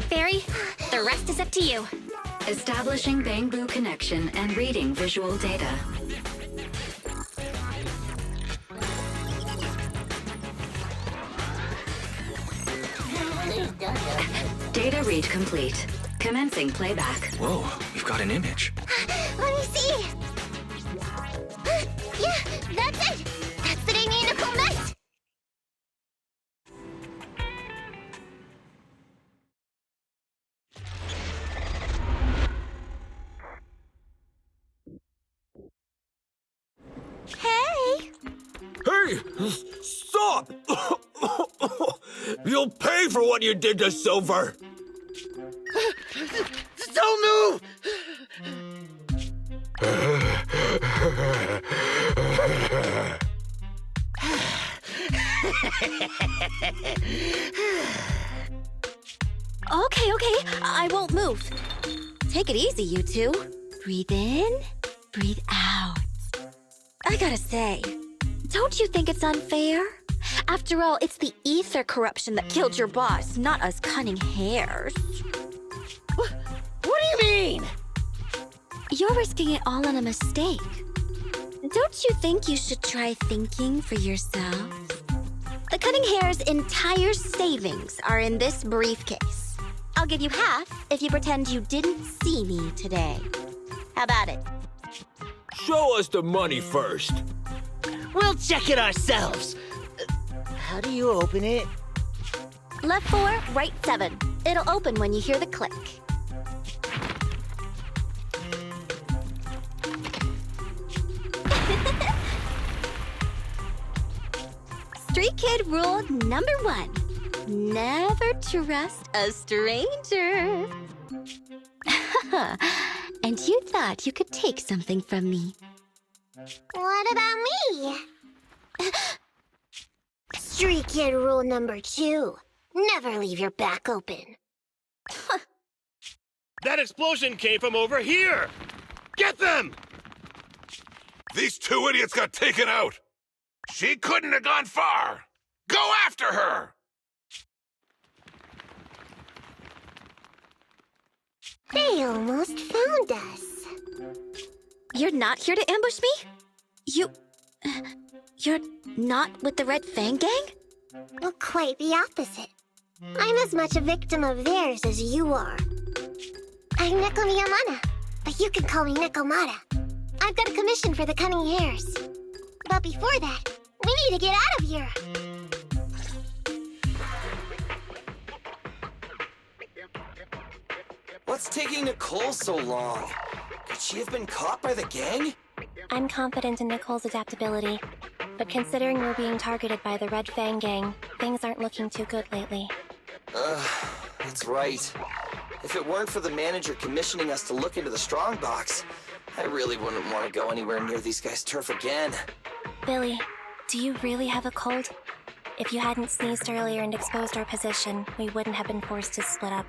Fairy, the rest is up to you. Establishing Bangbu connection and reading visual data. Data read complete. Commencing playback. Whoa, we've got an image. Let me see. Yeah, that's it. That's the name Nicole met. Hey. Hey! Stop! You'll pay for what you did to Silver! Don't move! Okay, I won't move. Take it easy, you two. Breathe in, breathe out. I gotta say, don't you think it's unfair? After all, it's the ether corruption that killed your boss, not us cunning hares. What do you mean? You're risking it all on a mistake. Don't you think you should try thinking for yourselves? The cunning hare's entire savings are in this briefcase. I'll give you half if you pretend you didn't see me today. How about it? Show us the money first. We'll check it ourselves. How do you open it? Left 4, right 7. It'll open when you hear the click. Street kid rule number 1. Never trust a stranger. And you thought you could take something from me. What about me? Street kid rule number 2. Never leave your back open. That explosion came from over here! Get them! These two idiots got taken out! She couldn't have gone far! Go after her! They almost found us. You're not here to ambush me? You're not with the Red Fang Gang? Well, quite the opposite. I'm as much a victim of theirs as you are. I'm Neko Miyamana, but you can call me Nekomata. I've got a commission for the cunning hares. But before that, we need to get out of here. What's taking Nicole so long? Could she have been caught by the gang? I'm confident in Nicole's adaptability, but considering we're being targeted by the Red Fang Gang, things aren't looking too good lately. That's right. If it weren't for the manager commissioning us to look into the strongbox, I really wouldn't want to go anywhere near these guys' turf again. Billy, do you really have a cold? If you hadn't sneezed earlier and exposed our position, we wouldn't have been forced to split up.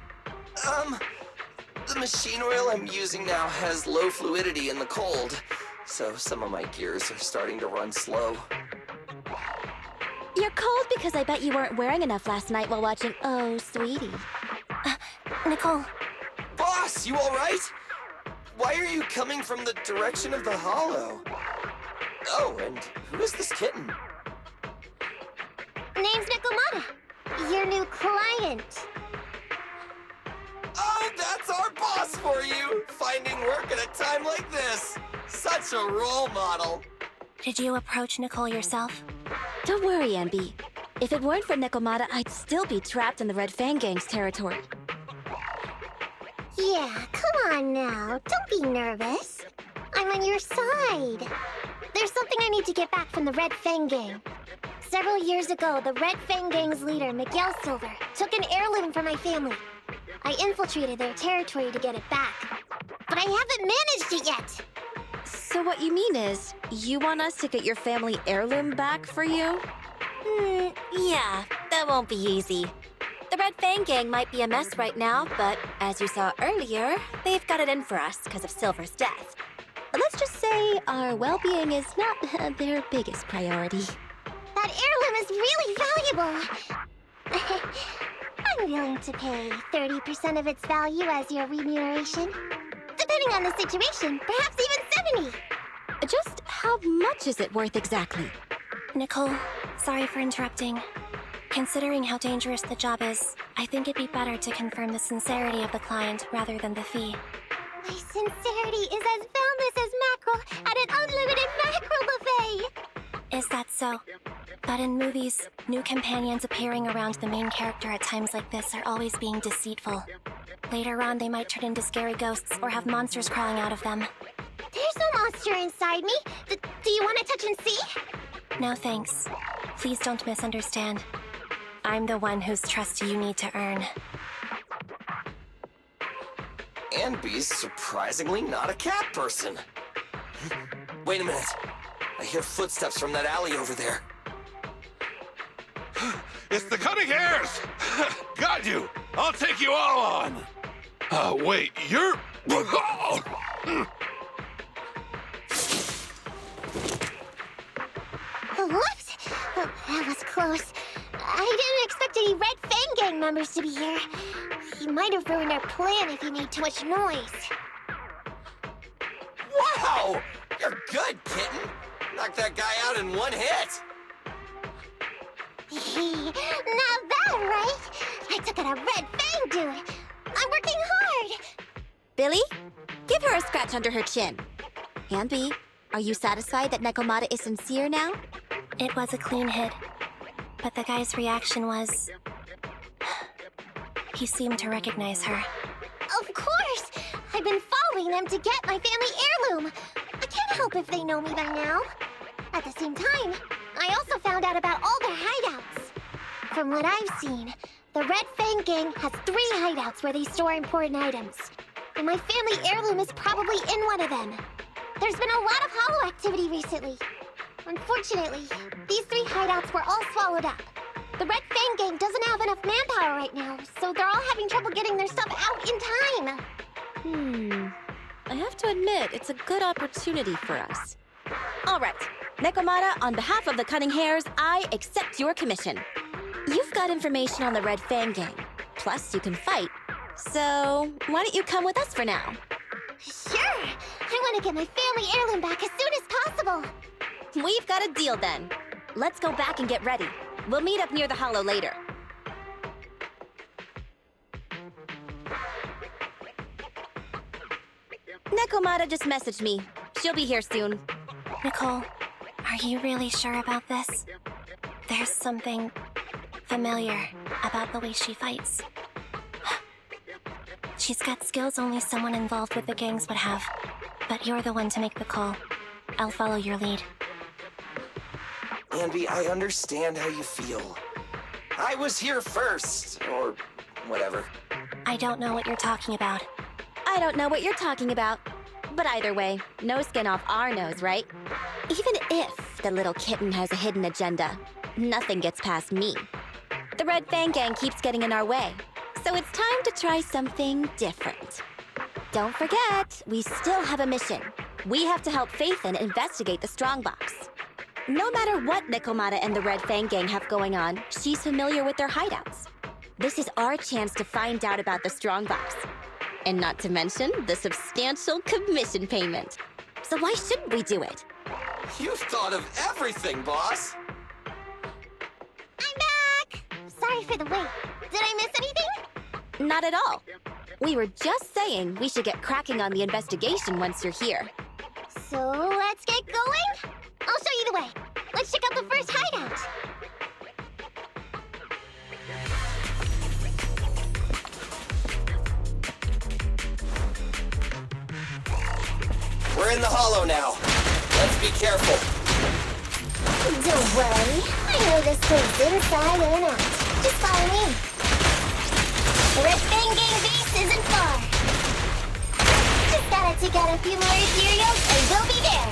The machine oil I'm using now has low fluidity in the cold, so some of my gears are starting to run slow. You're cold because I bet you weren't wearing enough last night while watching Oh, Sweetie. Nicole. Boss, you alright? Why are you coming from the direction of the hollow? Oh, and who is this kitten? Name's Nekomata, your new client. Oh, that's our boss for you! Finding work at a time like this! Such a role model! Did you approach Nicole yourself? Don't worry, Enby. If it weren't for Nekomata, I'd still be trapped in the Red Fang Gang's territory. Yeah, come on now. Don't be nervous. I'm on your side. There's something I need to get back from the Red Fang Gang. Several years ago, the Red Fang Gang's leader, Miguel Silver, took an heirloom from my family. I infiltrated their territory to get it back. But I haven't managed it yet. So what you mean is, you want us to get your family heirloom back for you? Yeah, that won't be easy. The Red Fang Gang might be a mess right now, but as you saw earlier, they've got it in for us because of Silver's death. But let's just say our well-being is not their biggest priority. That heirloom is really valuable. I'm willing to pay 30% of its value as your remuneration. Depending on the situation, perhaps even 70. Just how much is it worth exactly? Nicole, sorry for interrupting. Considering how dangerous the job is, I think it'd be better to confirm the sincerity of the client rather than the fee. My sincerity is as boundless as mackerel at an unlimited mackerel buffet! Is that so? But in movies, new companions appearing around the main character at times like this are always being deceitful. Later on, they might turn into scary ghosts or have monsters crawling out of them. There's no monster inside me. Do you want to touch and see? No thanks. Please don't misunderstand. I'm the one whose trust you need to earn. Anby's surprisingly not a cat person. Wait a minute. I hear footsteps from that alley over there. It's the Cunning Hares! Got you! I'll take you all on! Wait, you're... Whoops! Oh, that was close. I didn't expect any Red Fang Gang members to be here. He might have ruined our plan if he made too much noise. Wow! You're good, kitten! Knocked that guy out in one hit! Not bad, right? I took out a Red Fang dude. I'm working hard. Billy, give her a scratch under her chin. Anby, are you satisfied that Nekomata is sincere now? It was a clean hit, but the guy's reaction was... he seemed to recognize her. Of course! I've been following them to get my family heirloom. I can't help if they know me by now. At the same time, I also found out about all their hideouts. From what I've seen, the Red Fang Gang has 3 hideouts where they store important items. And my family heirloom is probably in one of them. There's been a lot of hollow activity recently. Unfortunately, these 3 hideouts were all swallowed up. The Red Fang Gang doesn't have enough manpower right now, so they're all having trouble getting their stuff out in time. I have to admit, it's a good opportunity for us. All right, Nekomata, on behalf of the Cunning Hares, I accept your commission. You've got information on the Red Fang Gang, plus you can fight. So, why don't you come with us for now? Sure! I want to get my family heirloom back as soon as possible. We've got a deal then. Let's go back and get ready. We'll meet up near the hollow later. Nekomata just messaged me. She'll be here soon. Nicole, are you really sure about this? There's something familiar about the way she fights. She's got skills only someone involved with the gangs would have. But you're the one to make the call. I'll follow your lead. Anby, I understand how you feel. I was here first, or whatever. I don't know what you're talking about. I don't know what you're talking about. But either way, no skin off our nose, right? Even if the little kitten has a hidden agenda, nothing gets past me. The Red Fang Gang keeps getting in our way, so it's time to try something different. Don't forget, we still have a mission. We have to help Faithin investigate the Strongbox. No matter what Nekomata and the Red Fang Gang have going on, she's familiar with their hideouts. This is our chance to find out about the Strongbox. And not to mention the substantial commission payment. So why shouldn't we do it? You've thought of everything, boss! I'm back! Sorry for the wait. Did I miss anything? Not at all. We were just saying we should get cracking on the investigation once you're here. So let's get going? I'll show you the way. Let's check out the first hideout. We're in the hollow now. Let's be careful. Don't worry. I know this place inside and out. Just follow me. The Red Fang Gang base isn't far. Just gotta take out a few more Ethereals and we'll be there.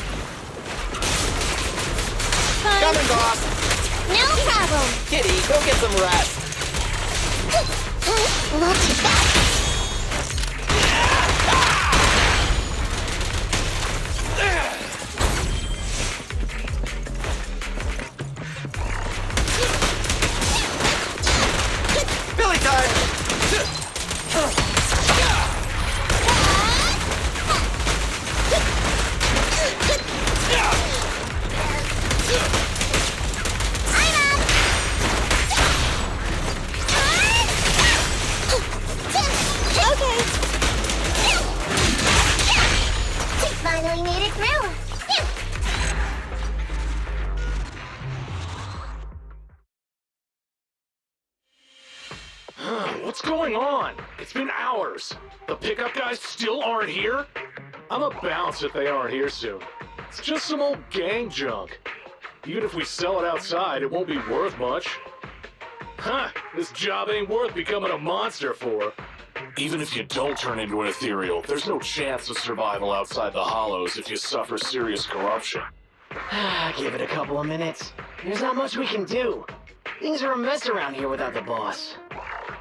Coming, boss! No problem. Kitty, go get some rest. Watch your back. Billy time! What's going on? It's been hours. The pickup guys still aren't here? I'm a bounce if they aren't here soon. It's just some old gang junk. Even if we sell it outside, it won't be worth much. Huh, this job ain't worth becoming a monster for. Even if you don't turn into an ethereal, there's no chance of survival outside the hollows if you suffer serious corruption. Give it a couple of minutes. There's not much we can do. Things are a mess around here without the boss.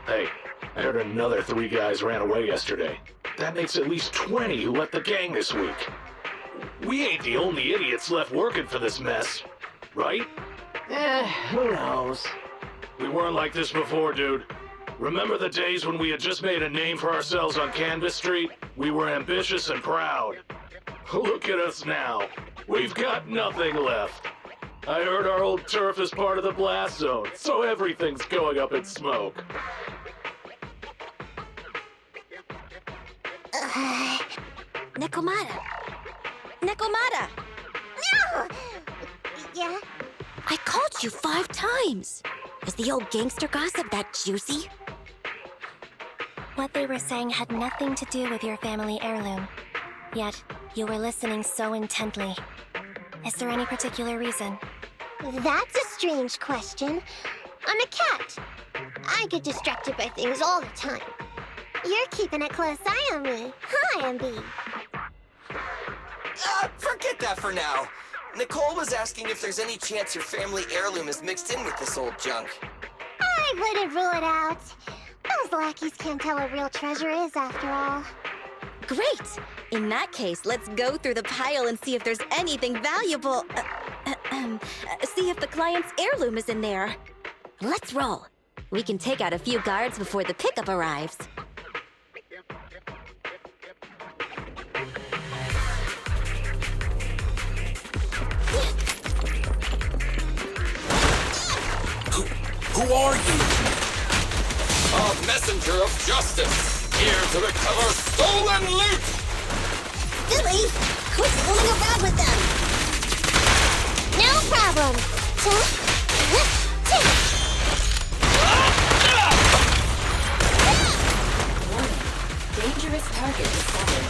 Hey, I heard another 3 guys ran away yesterday. That makes at least 20 who left the gang this week. We ain't the only idiots left working for this mess, right? Who knows? We weren't like this before, dude. Remember the days when we had just made a name for ourselves on Canvas Street? We were ambitious and proud. Look at us now. We've got nothing left. I heard our old turf is part of the blast zone, so everything's going up in smoke. Nekomata! Nekomata! No! Yeah? I called you 5 times. Is the old gangster gossip that juicy? What they were saying had nothing to do with your family heirloom. Yet, you were listening so intently. Is there any particular reason? That's a strange question. I'm a cat. I get distracted by things all the time. You're keeping a close eye on me. Hi, MB. Forget that for now. Nicole was asking if there's any chance your family heirloom is mixed in with this old junk. I wouldn't rule it out. Those lackeys can't tell what real treasure is, after all. Great! In that case, let's go through the pile and see if there's anything valuable. See if the client's heirloom is in there. Let's roll. We can take out a few guards before the pickup arrives. Who are you? A messenger of justice, here to recover stolen loot! Billy, quit fooling around with them! No problem. Warning. Dangerous target discovered.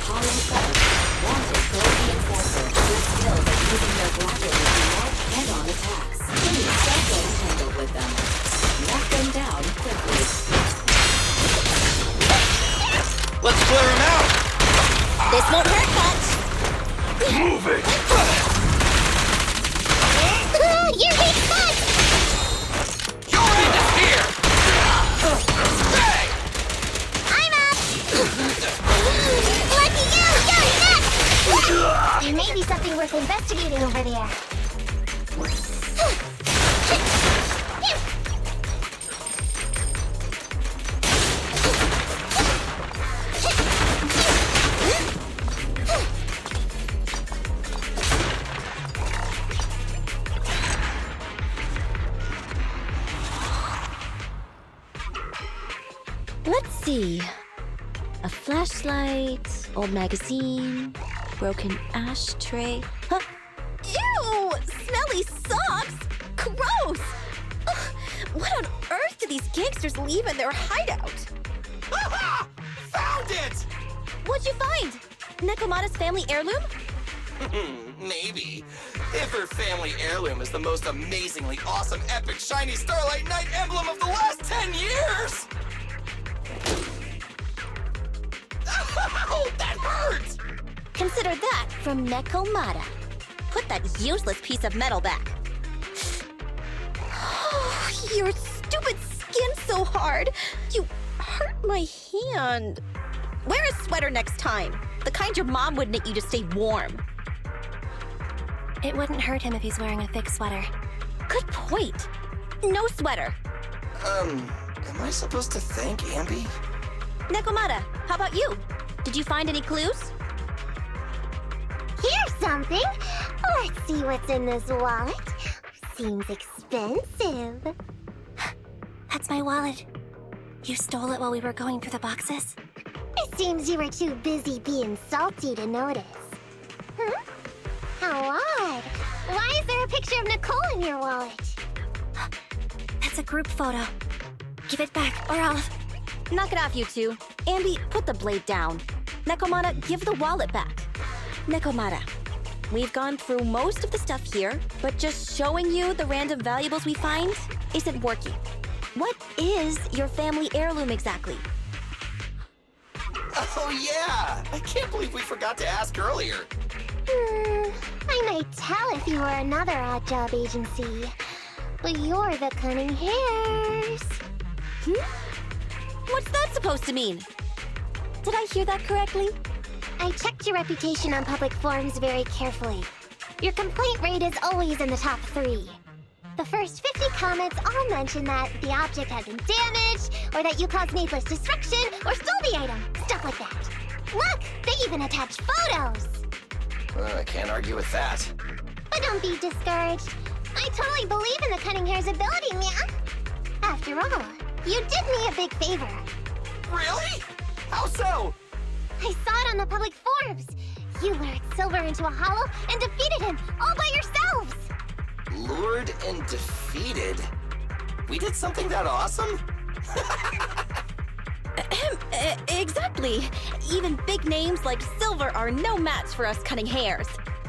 Hollow site. Wanted Goldie Enforcer. With skills at using their bracket with large head-on attacks. Please stop getting tangled with them. Knock them down quickly. Let's clear him out! This won't hurt much! Move it! You hate fun! Your end is here! Hey! I'm up! Lucky you! You're next! There may be something worth investigating over there. Let's see. A flashlight, old magazine, broken ashtray. Huh? Ew! Smelly socks! Gross! Ugh, what on earth do these gangsters leave in their hideout? Aha! Found it! What'd you find? Nekomata's family heirloom? Maybe. If her family heirloom is the most amazingly awesome, epic, shiny Starlight Knight emblem of the last 10 years! Oh, that hurt! Consider that from Nekomata. Put that useless piece of metal back. Your stupid skin's so hard. You hurt my hand. Wear a sweater next time. The kind your mom would knit you to stay warm. It wouldn't hurt him if he's wearing a thick sweater. Good point. No sweater. Am I supposed to thank Ambi? Nekomata, how about you? Did you find any clues? Here's something. Let's see what's in this wallet. Seems expensive. That's my wallet. You stole it while we were going through the boxes? It seems you were too busy being salty to notice. Huh? How odd. Why is there a picture of Nicole in your wallet? That's a group photo. Give it back, or I'll... knock it off, you two. Ambi, put the blade down. Nekomata, give the wallet back. Nekomata, we've gone through most of the stuff here, but just showing you the random valuables we find isn't working. What is your family heirloom exactly? Oh yeah! I can't believe we forgot to ask earlier. I might tell if you were another odd job agency, but you're the cunning hairs. What's that supposed to mean? Did I hear that correctly? I checked your reputation on public forums very carefully. Your complaint rate is always in the top 3. The first 50 comments all mention that the object has been damaged, or that you caused needless destruction, or stole the item. Stuff like that. Look, they even attach photos! I can't argue with that. But don't be discouraged. I totally believe in the cunning hair's ability, man. After all, you did me a big favor. Really? How so? I saw it on the public forums. You lured Silver into a hollow and defeated him all by yourselves! Lured and defeated? We did something that awesome? Exactly. Even big names like Silver are no match for us cunning hairs.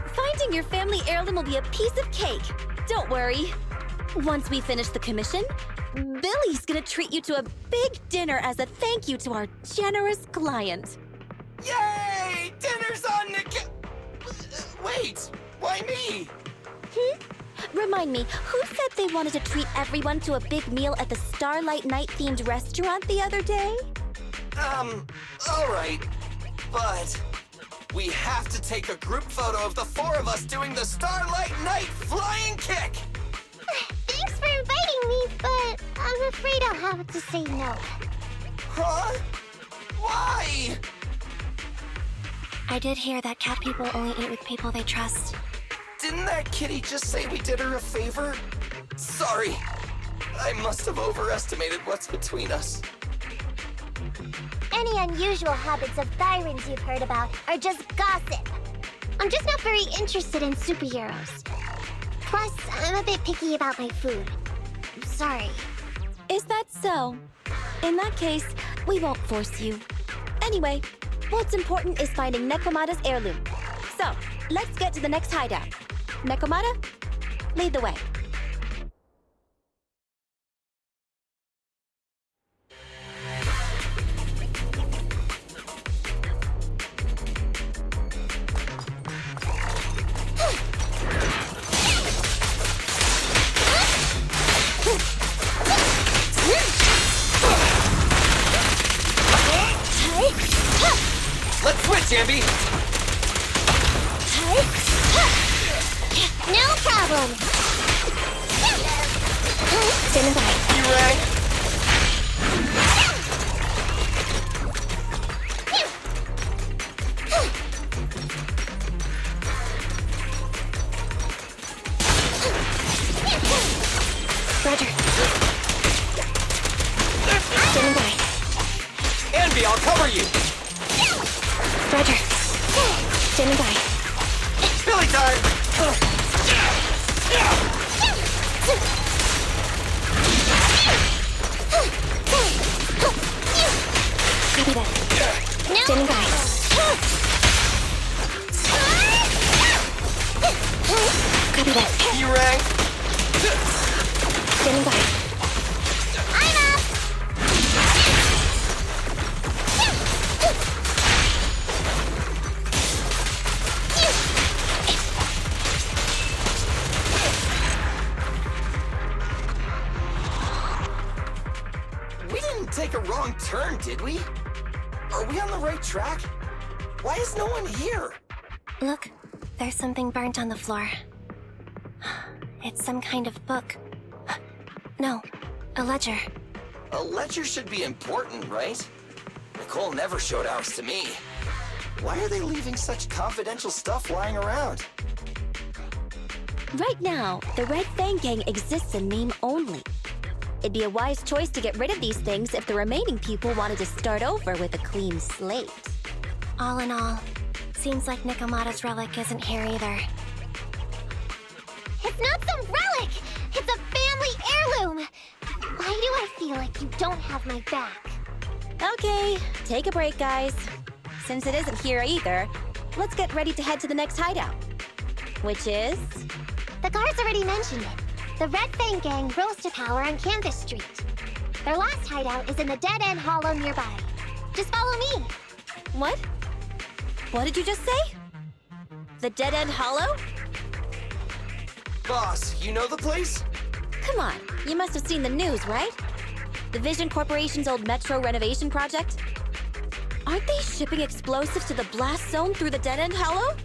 Finding your family heirloom will be a piece of cake. Don't worry. Once we finish the commission, Billy's gonna treat you to a big dinner as a thank you to our generous client. Yay! Dinner's on the wait, why me? Remind me, who said they wanted to treat everyone to a big meal at the Starlight Night-themed restaurant the other day? Alright. But we have to take a group photo of the 4 of us doing the Starlight Night flying kick! Thanks for inviting me, but I'm afraid I'll have to say no. Huh? Why? I did hear that cat people only eat with people they trust. Didn't that kitty just say we did her a favor? Sorry. I must have overestimated what's between us. Any unusual habits of Thyron's you've heard about are just gossip. I'm just not very interested in superheroes. Plus, I'm a bit picky about my food. I'm sorry. Is that so? In that case, we won't force you. Anyway, what's important is finding Nekomata's heirloom. So, let's get to the next hideout. Nekomata, lead the way. Let's switch, Ambi! No problem! Stand by. You rang? Roger. Stand by. Ambi, I'll cover you! Roger. Stand by. Billy time! Copy that. Standing by. Copy that. You rang? Standing by. I'm up! We didn't take a wrong turn, did we? Are we on the right track? Why is no one here? Look, there's something burnt on the floor. It's some kind of book. No, a ledger. A ledger should be important, right? Nicole never showed ours to me. Why are they leaving such confidential stuff lying around? Right now, the Red Fang Gang exists in name only. It'd be a wise choice to get rid of these things if the remaining people wanted to start over with a clean slate. All in all, seems like Nekomata's relic isn't here either. It's not some relic! It's a family heirloom! Why do I feel like you don't have my back? Okay, take a break, guys. Since it isn't here either, let's get ready to head to the next hideout. Which is... The guards already mentioned it. The Red Fang Gang rose to power on Canvas Street. Their last hideout is in the Dead End Hollow nearby. Just follow me. What? What did you just say? The Dead End Hollow? Boss, you know the place? Come on, you must have seen the news, right? The Vision Corporation's old metro renovation project? Aren't they shipping explosives to the blast zone through the Dead End Hollow?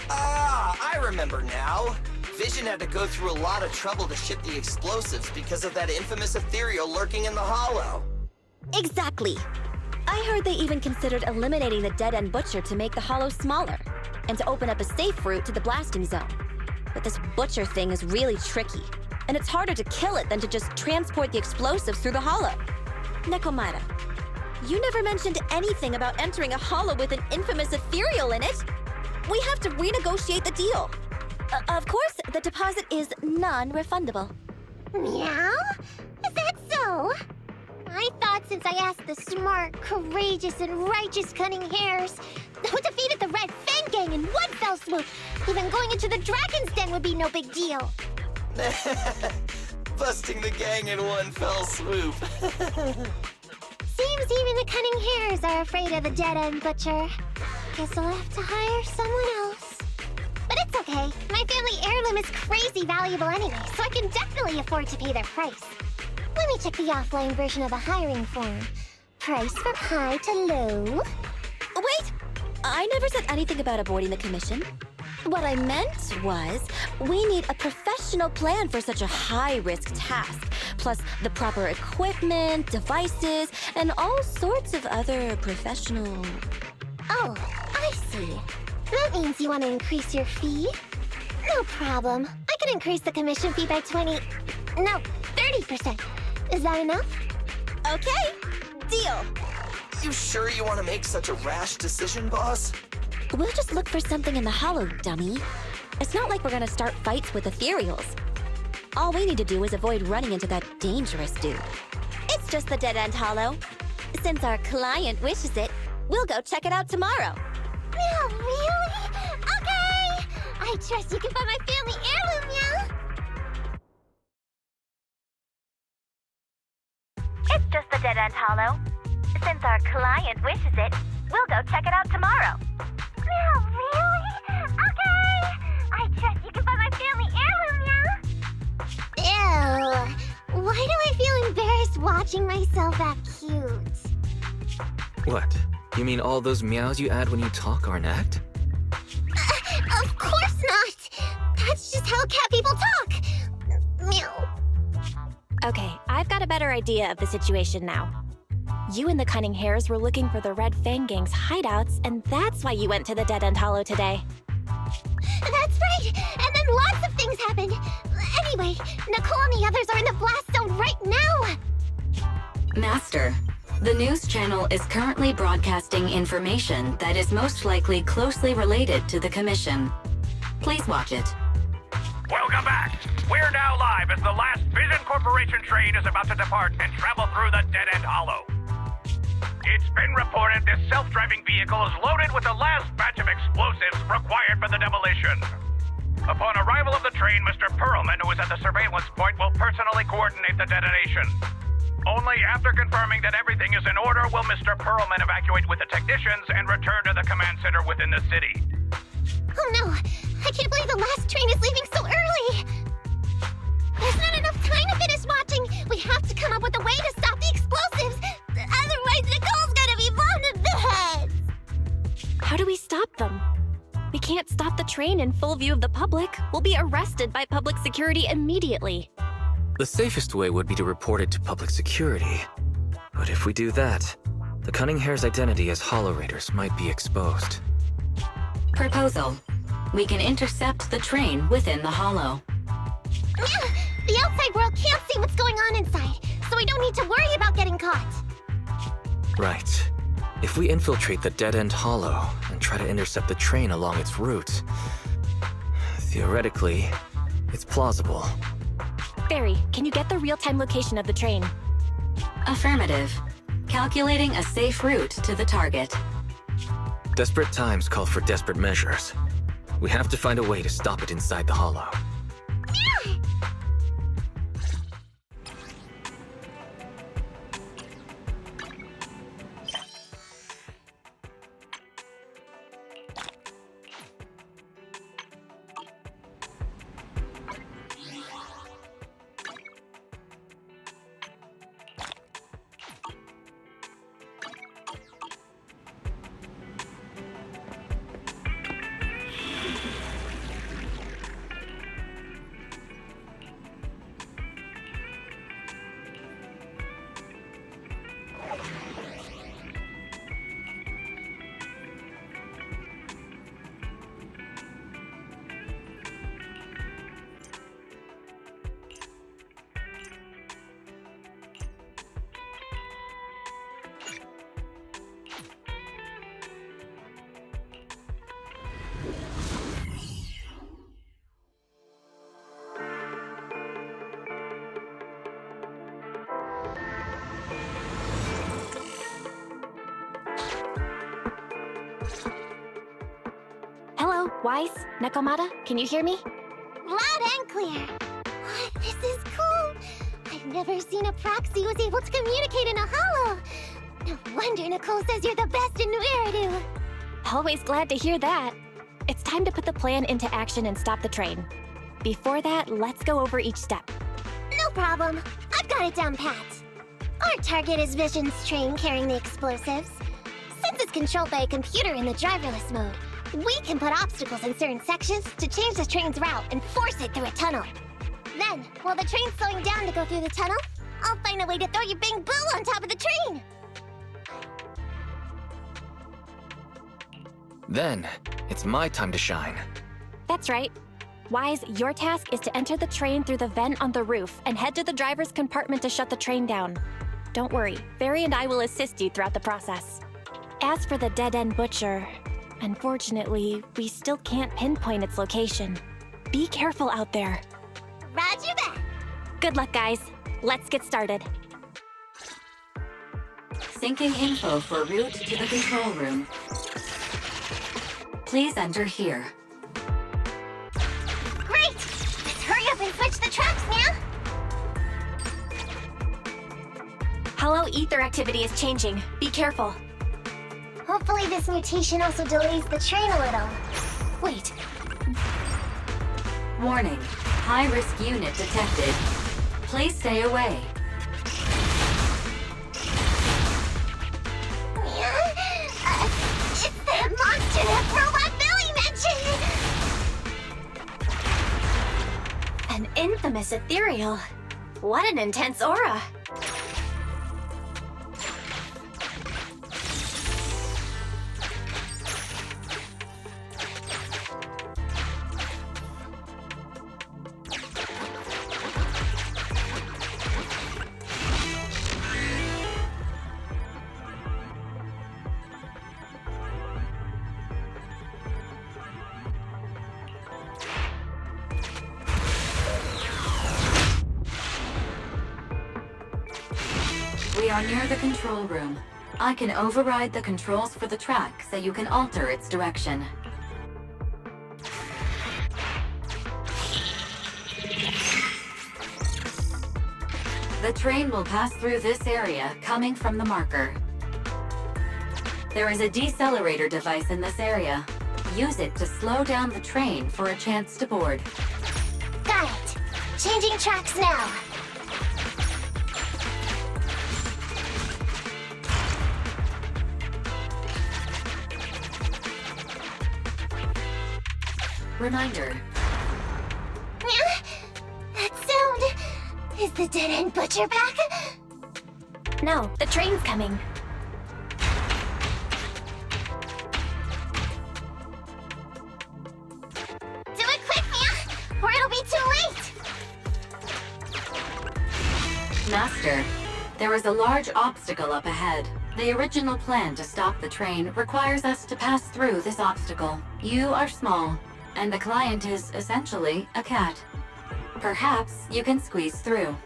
Ah, I remember now. Vision had to go through a lot of trouble to ship the explosives because of that infamous ethereal lurking in the hollow. Exactly. I heard they even considered eliminating the Dead End Butcher to make the hollow smaller, and to open up a safe route to the blasting zone. But this Butcher thing is really tricky, and it's harder to kill it than to just transport the explosives through the hollow. Nekomata, you never mentioned anything about entering a hollow with an infamous ethereal in it. We have to renegotiate the deal. Of course, the deposit is non-refundable. Meow? Is that so? I thought since I asked the smart, courageous, and righteous Cunning Hares who defeated the Red Fang Gang in one fell swoop, even going into the Dragon's Den would be no big deal. Busting the gang in one fell swoop. Seems even the Cunning Hares are afraid of the Dead End Butcher. Guess I'll have to hire someone else. But it's okay. My family heirloom is crazy valuable anyway, so I can definitely afford to pay their price. Let me check the offline version of the hiring form. Price from high to low. Wait! I never said anything about avoiding the commission. What I meant was, we need a professional plan for such a high-risk task, plus the proper equipment, devices, and all sorts of other professional... Oh, I see. That means you want to increase your fee? No problem. I can increase the commission fee by 30%. Is that enough? Okay, deal. You sure you want to make such a rash decision, boss? We'll just look for something in the hollow, dummy. It's not like we're gonna start fights with ethereals. All we need to do is avoid running into that dangerous dude. It's just the Dead End Hollow. Since our client wishes it, we'll go check it out tomorrow. Meow, really? Okay! I trust you can find my family heirloom, Meow! It's just the Dead End Hollow. Since our client wishes it, we'll go check it out tomorrow. Meow, really? Okay! I trust you can find my family heirloom, Meow! Ew! Why do I feel embarrassed watching myself act cute? What? You mean all those meows you add when you talk aren't act? Of course not! That's just how cat people talk! Meow. Okay, I've got a better idea of the situation now. You and the Cunning Hares were looking for the Red Fang Gang's hideouts, and that's why you went to the Dead End Hollow today. That's right! And then lots of things happened! Anyway, Nicole and the others are in the blast zone right now! Master, the news channel is currently broadcasting information that is most likely closely related to the Commission. Please watch it. Welcome back. We're now live as the last Vision Corporation train is about to depart and travel through the Dead End Hollow. It's been reported this self-driving vehicle is loaded with the last batch of explosives required for the demolition. Upon arrival of the train, Mr. Perlman, who is at the surveillance point, will personally coordinate the detonation. Only after confirming that everything is in order will Mr. Perlman evacuate with the technicians and return to the command center within the city. Oh no! I can't believe the last train is leaving so early! There's not enough time to finish watching! We have to come up with a way to stop the explosives! Otherwise, Nicole's gonna be blown to bits! How do we stop them? We can't stop the train in full view of the public. We'll be arrested by public security immediately. The safest way would be to report it to public security. But if we do that, the Cunning Hare's identity as Hollow Raiders might be exposed. Proposal. We can intercept the train within the hollow. Yeah, the outside world can't see what's going on inside, so we don't need to worry about getting caught. Right. If we infiltrate the Dead End Hollow and try to intercept the train along its route, theoretically, it's plausible. Barry, can you get the real-time location of the train? Affirmative. Calculating a safe route to the target. Desperate times call for desperate measures. We have to find a way to stop it inside the hollow. Hello, Wise, Nekomata, can you hear me? Loud and clear. This is cool. I've never seen a proxy who's able to communicate in a hollow. No wonder Nicole says you're the best in New Eridu. Always glad to hear that. It's time to put the plan into action and stop the train. Before that, let's go over each step. No problem. I've got it down pat. Our target is Vision's train carrying the explosives. Since it's controlled by a computer in the driverless mode, we can put obstacles in certain sections to change the train's route and force it through a tunnel. Then, while the train's slowing down to go through the tunnel, I'll find a way to throw your bang boo on top of the train! Then, it's my time to shine. That's right. Wise, your task is to enter the train through the vent on the roof and head to the driver's compartment to shut the train down. Don't worry, Barry and I will assist you throughout the process. As for the dead-end butcher, unfortunately, we still can't pinpoint its location. Be careful out there. Roger that! Good luck, guys. Let's get started. Syncing info for route to the control room. Please enter here. Great! Let's hurry up and switch the tracks now! Hollow ether activity is changing. Be careful. Hopefully this mutation also delays the train a little. Wait. Warning. High-risk unit detected. Please stay away. It's the monster that Robot Billy mentioned! An infamous ethereal. What an intense aura. We are near the control room. I can override the controls for the track so you can alter its direction. The train will pass through this area, coming from the marker. There is a decelerator device in this area. Use it to slow down the train for a chance to board. Got it. Changing tracks now. Reminder. That sound... Is the dead-end butcher back? No, the train's coming. Do it quick, Mia, or it'll be too late! Master, there is a large obstacle up ahead. The original plan to stop the train requires us to pass through this obstacle. You are small, and the client is essentially a cat. Perhaps you can squeeze through.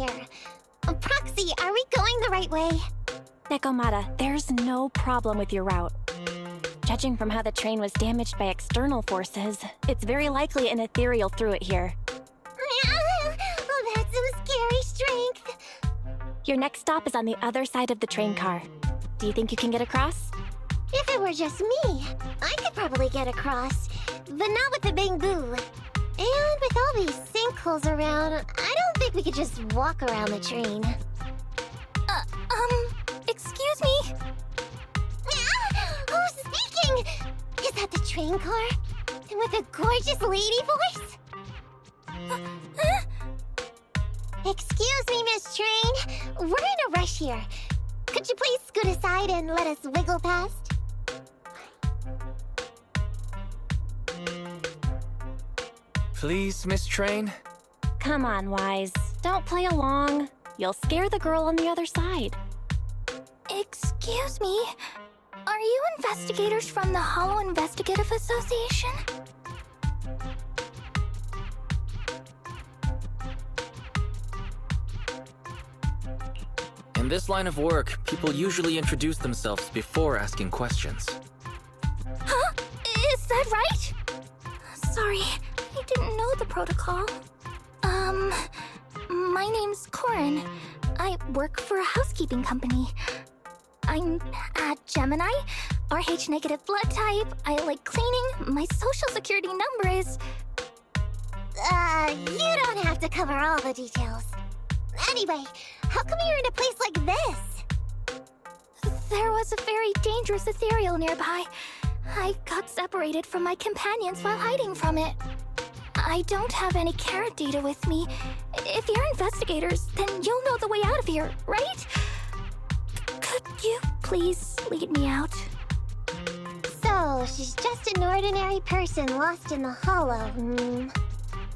here. Proxy, are we going the right way? Nekomata, there's no problem with your route. Judging from how the train was damaged by external forces, it's very likely an ethereal threw it here. Oh, that's some scary strength. Your next stop is on the other side of the train car. Do you think you can get across? If it were just me, I could probably get across, but not with the bamboo. And with all these sinkholes around, I don't think we could just walk around the train. Excuse me? Who's speaking? Is that the train car? And with a gorgeous lady voice? Excuse me, Miss Train. We're in a rush here. Could you please scoot aside and let us wiggle past? Please, Miss Train? Come on, Wise. Don't play along. You'll scare the girl on the other side. Excuse me? Are you investigators from the Hollow Investigative Association? In this line of work, people usually introduce themselves before asking questions. Huh? Is that right? Sorry, I didn't know the protocol. My name's Corin. I work for a housekeeping company. I'm a Gemini, RH negative blood type, I like cleaning, my social security number is... You don't have to cover all the details. Anyway, how come you're in a place like this? There was a very dangerous ethereal nearby. I got separated from my companions while hiding from it. I don't have any carrot data with me. If you're investigators, then you'll know the way out of here, right? Could you please lead me out? So, she's just an ordinary person lost in the Hollow.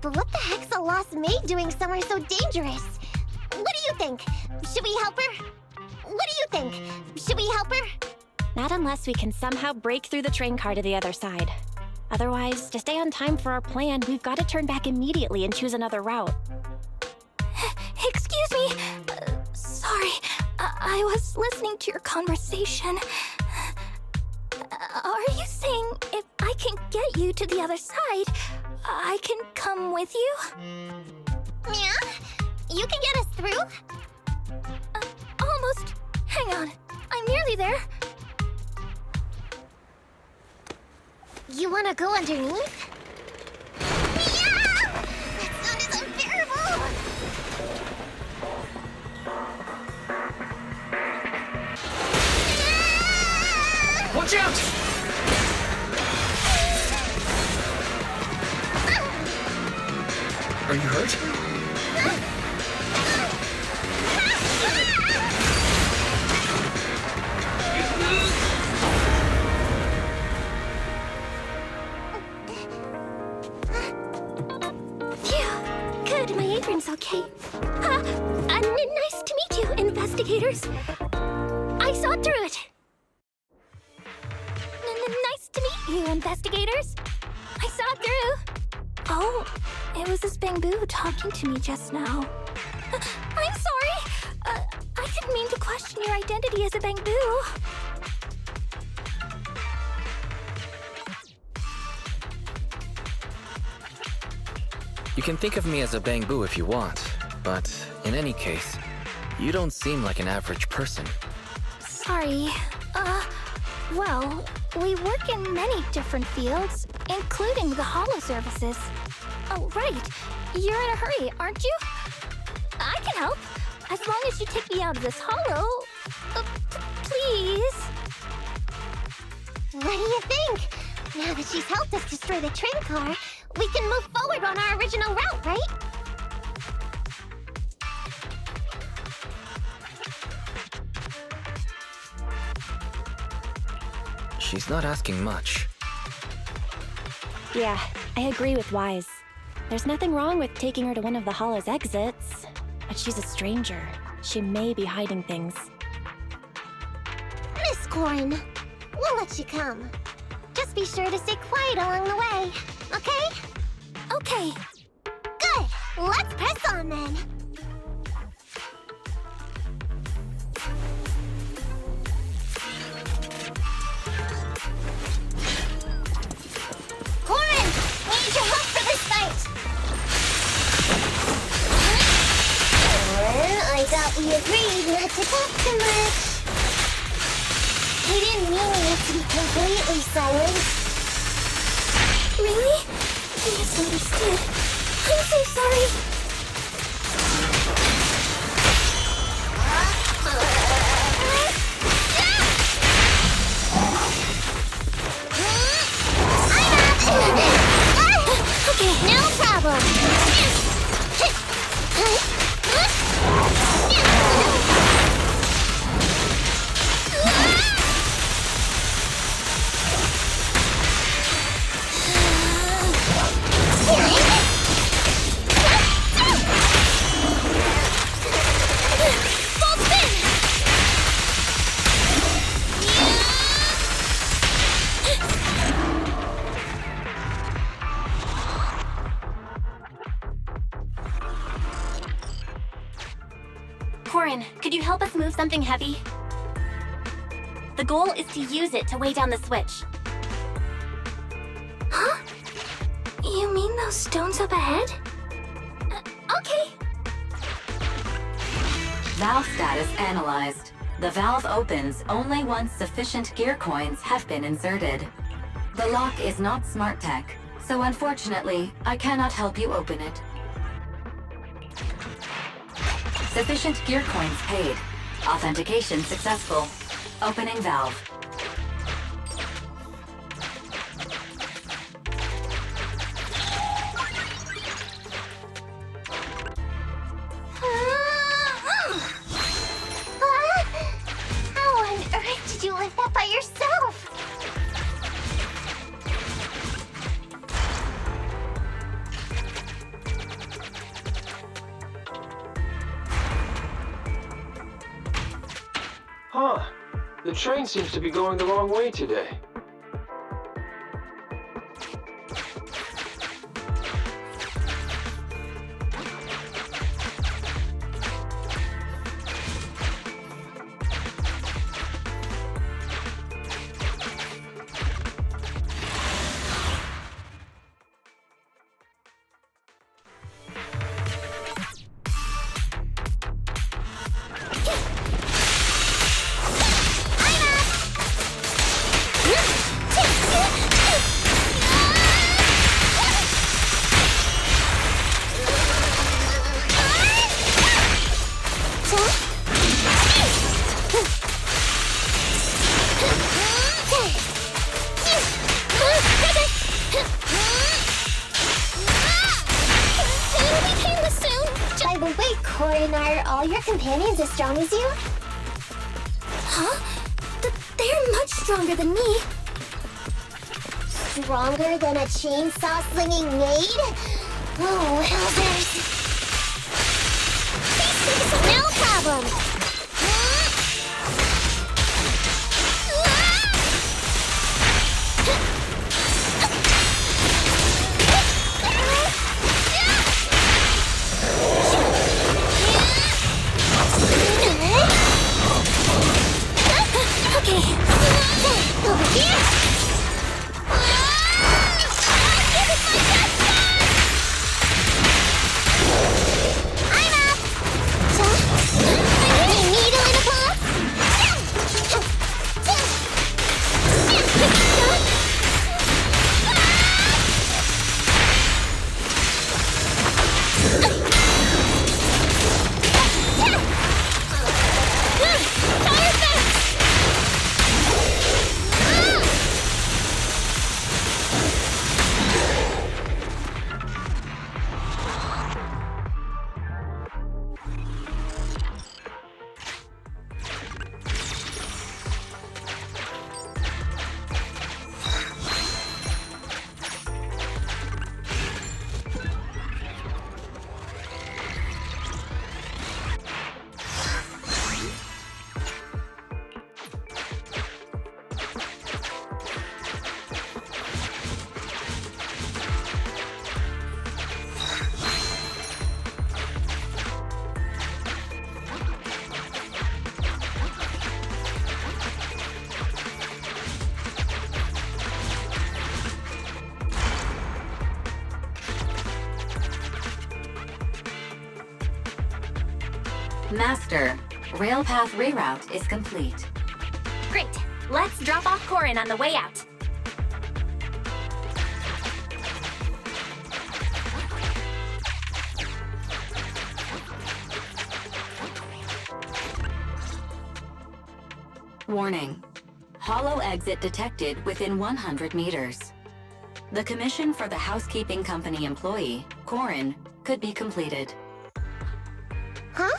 But what the heck's a lost maid doing somewhere so dangerous? What do you think? Should we help her? What do you think? Should we help her? Not unless we can somehow break through the train car to the other side. Otherwise, to stay on time for our plan, we've got to turn back immediately and choose another route. Excuse me. Sorry, I was listening to your conversation. Are you saying if I can get you to the other side, I can come with you? Yeah? You can get us through? Almost. Hang on. I'm nearly there. You wanna go underneath? Yeah! That sound is unbearable! Watch out! Are you hurt? Good, my apron's okay. Nice to meet you, investigators. I saw through it. Nice to meet you, investigators. I saw it through. Oh, it was this bamboo talking to me just now. I'm sorry. I didn't mean to question your identity as a bamboo. You can think of me as a bamboo if you want, but in any case, you don't seem like an average person. Sorry. Well, we work in many different fields, including the Hollow services. Oh, right. You're in a hurry, aren't you? I can help, as long as you take me out of this Hollow. Please. What do you think? Now that she's helped us destroy the train car, we can move forward on our original route, right? She's not asking much. Yeah, I agree with Wise. There's nothing wrong with taking her to one of the Hollow's exits, but she's a stranger. She may be hiding things. Miss Corin, we'll let you come. Just be sure to stay quiet along the way, okay? Okay. Good! Let's press on then! worried not to talk too much. He didn't mean you to be completely silent. Really? I misunderstood. I'm so sorry. Okay, no problem. Corin, could you help us move something heavy? The goal is to use it to weigh down the switch. Huh? You mean those stones up ahead? Okay. Valve status analyzed. The valve opens only once sufficient gear coins have been inserted. The lock is not smart tech, so unfortunately, I cannot help you open it. Sufficient gear coins paid. Authentication successful. Opening valve. How on earth did you lift that by yourself? Huh. The train seems to be going the wrong way today. By the way, Corin, are all your companions as strong as you? Huh? They're much stronger than me. Stronger than a chainsaw-slinging maid? Oh, wowzers. No problem. Okay. Over here. I'm up. Any needle in a box? Master, Railpath reroute is complete. Great. Let's drop off Corin on the way out. Warning. Hollow exit detected within 100 meters. The commission for the housekeeping company employee, Corin, could be completed. Huh?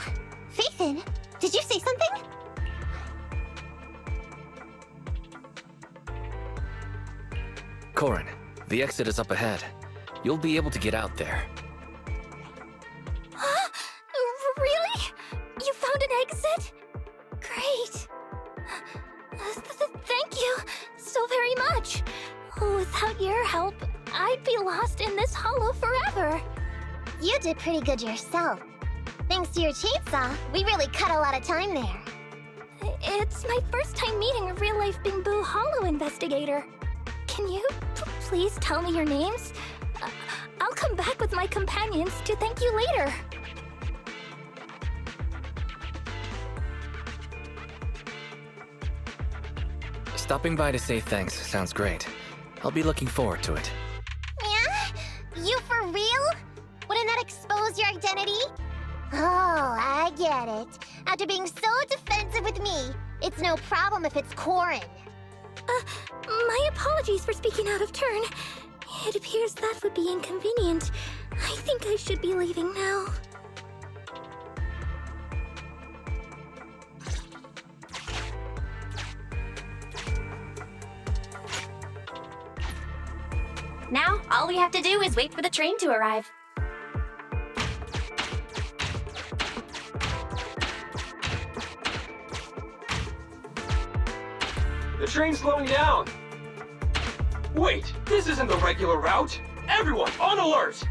Faithin, did you say something? Corin, the exit is up ahead. You'll be able to get out there. Huh? Really? You found an exit? Great. Thank you so very much. Without your help, I'd be lost in this hollow forever. You did pretty good yourself. Thanks to your chainsaw, we really cut a lot of time there. It's my first time meeting a real-life Bing-Boo Hollow investigator. Can you please tell me your names? I'll come back with my companions to thank you later. Stopping by to say thanks sounds great. I'll be looking forward to it. Yeah? You for real? Wouldn't that expose your identity? Oh, I get it. After being so defensive with me, it's no problem if it's Corin. My apologies for speaking out of turn. It appears that would be inconvenient. I think I should be leaving now. Now, all we have to do is wait for the train to arrive. The train's slowing down. Wait, this isn't the regular route. Everyone, on alert!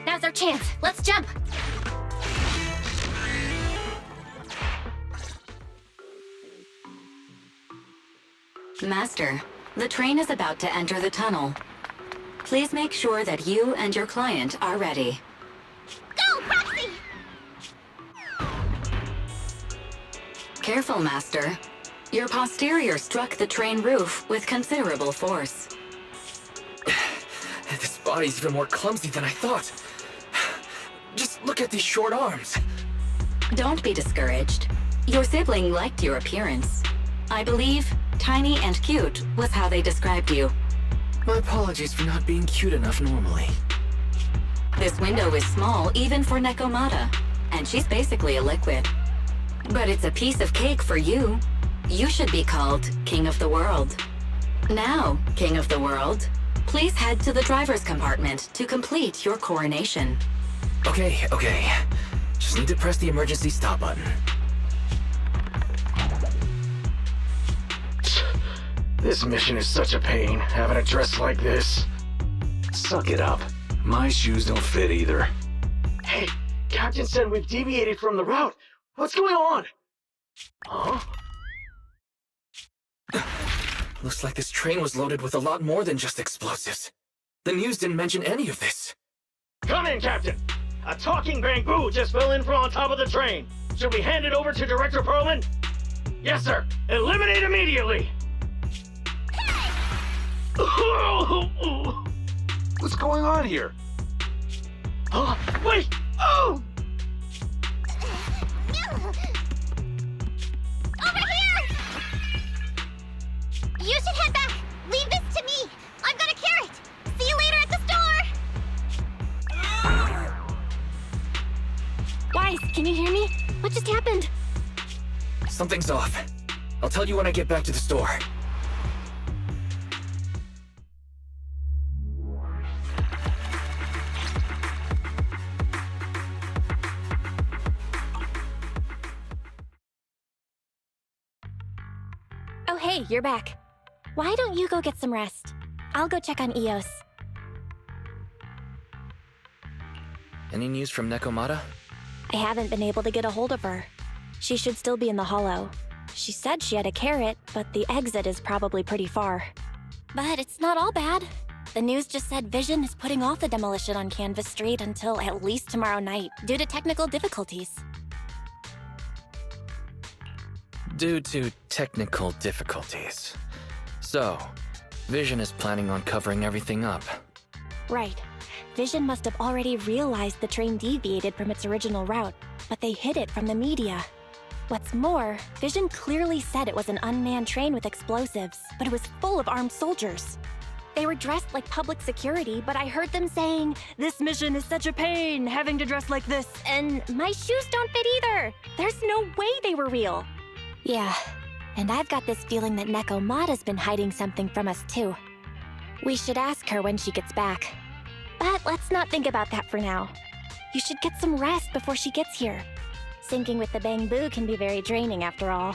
Now's our chance. Let's jump. Master, the train is about to enter the tunnel. Please make sure that you and your client are ready. Go, Proxy! Careful, Master. Your posterior struck the train roof with considerable force. This body's even more clumsy than I thought. Just look at these short arms. Don't be discouraged. Your sibling liked your appearance. I believe tiny and cute was how they described you. My apologies for not being cute enough normally. This window is small even for Nekomata, and she's basically a liquid. But it's a piece of cake for you. You should be called King of the World. Now, King of the World, please head to the driver's compartment to complete your coronation. Okay. Just need to press the emergency stop button. This mission is such a pain, having a dress like this. Suck it up. My shoes don't fit either. Hey, Captain said we've deviated from the route. What's going on? Huh? Looks like this train was loaded with a lot more than just explosives. The news didn't mention any of this. Come in, Captain! A talking Bang-Boo just fell in from on top of the train. Should we hand it over to Director Perlman? Yes, sir. Eliminate immediately! What's going on here? Wait! Oh! Over here! You should head back. Leave this to me. I've got a carrot. See you later at the store. Guys, can you hear me? What just happened? Something's off. I'll tell you when I get back to the store. Oh, hey, you're back. Why don't you go get some rest? I'll go check on Eos. Any news from Nekomata? I haven't been able to get a hold of her. She should still be in the hollow. She said she had a carrot, but the exit is probably pretty far. But it's not all bad. The news just said Vision is putting off the demolition on Canvas Street until at least tomorrow night, due to technical difficulties. Due to technical difficulties. So, Vision is planning on covering everything up. Right. Vision must have already realized the train deviated from its original route, but they hid it from the media. What's more, Vision clearly said it was an unmanned train with explosives, but it was full of armed soldiers. They were dressed like public security, but I heard them saying, "This mission is such a pain, having to dress like this," and my shoes don't fit either. There's no way they were real. Yeah, and I've got this feeling that Nekomata's been hiding something from us too. We should ask her when she gets back. But let's not think about that for now. You should get some rest before she gets here. Syncing with the Bang Boo can be very draining after all.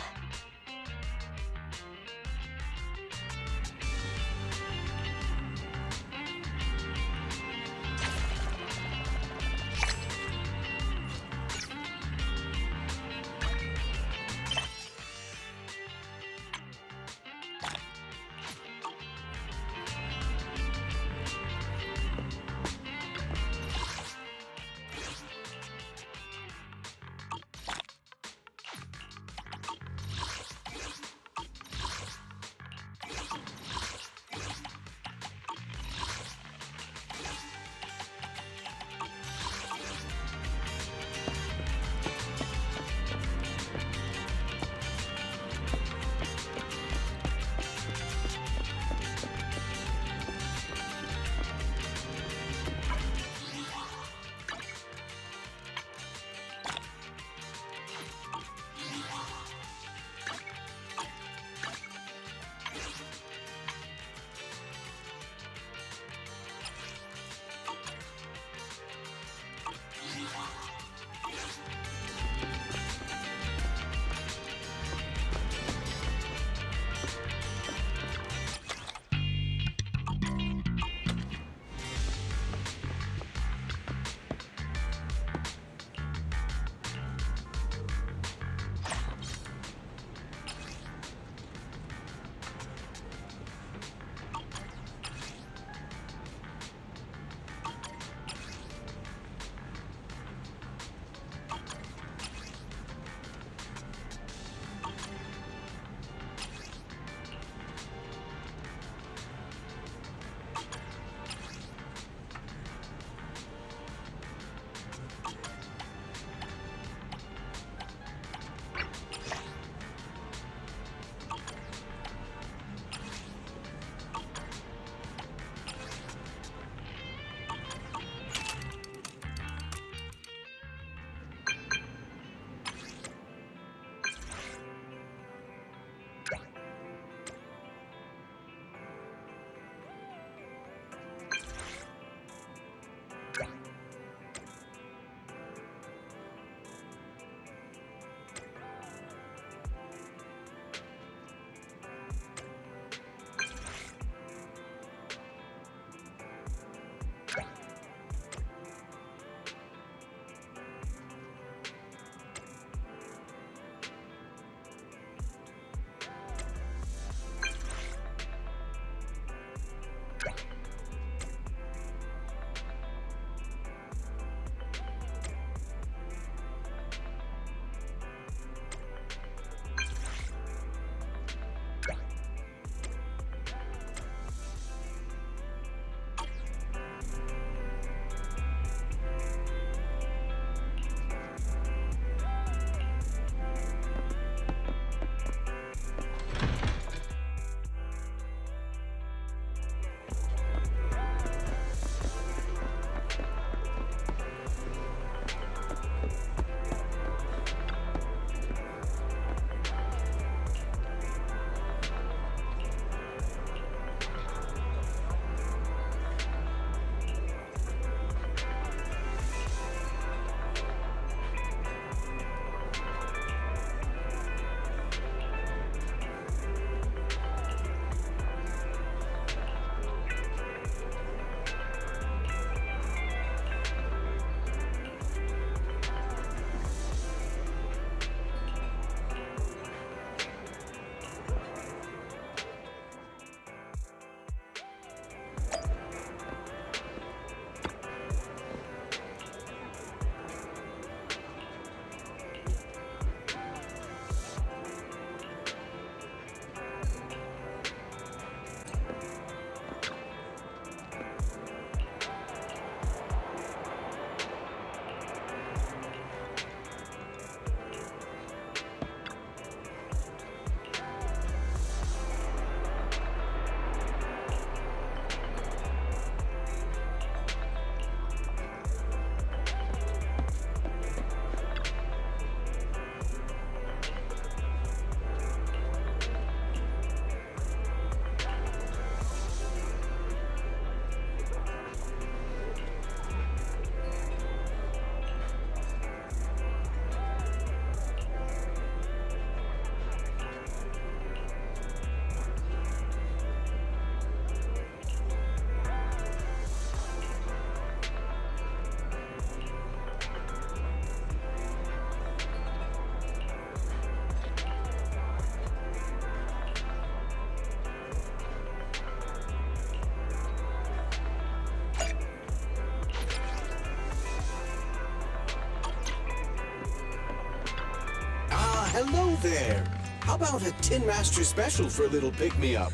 Hello there. How about a Tin Master special for a little pick-me-up?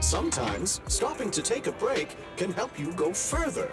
Sometimes, stopping to take a break can help you go further.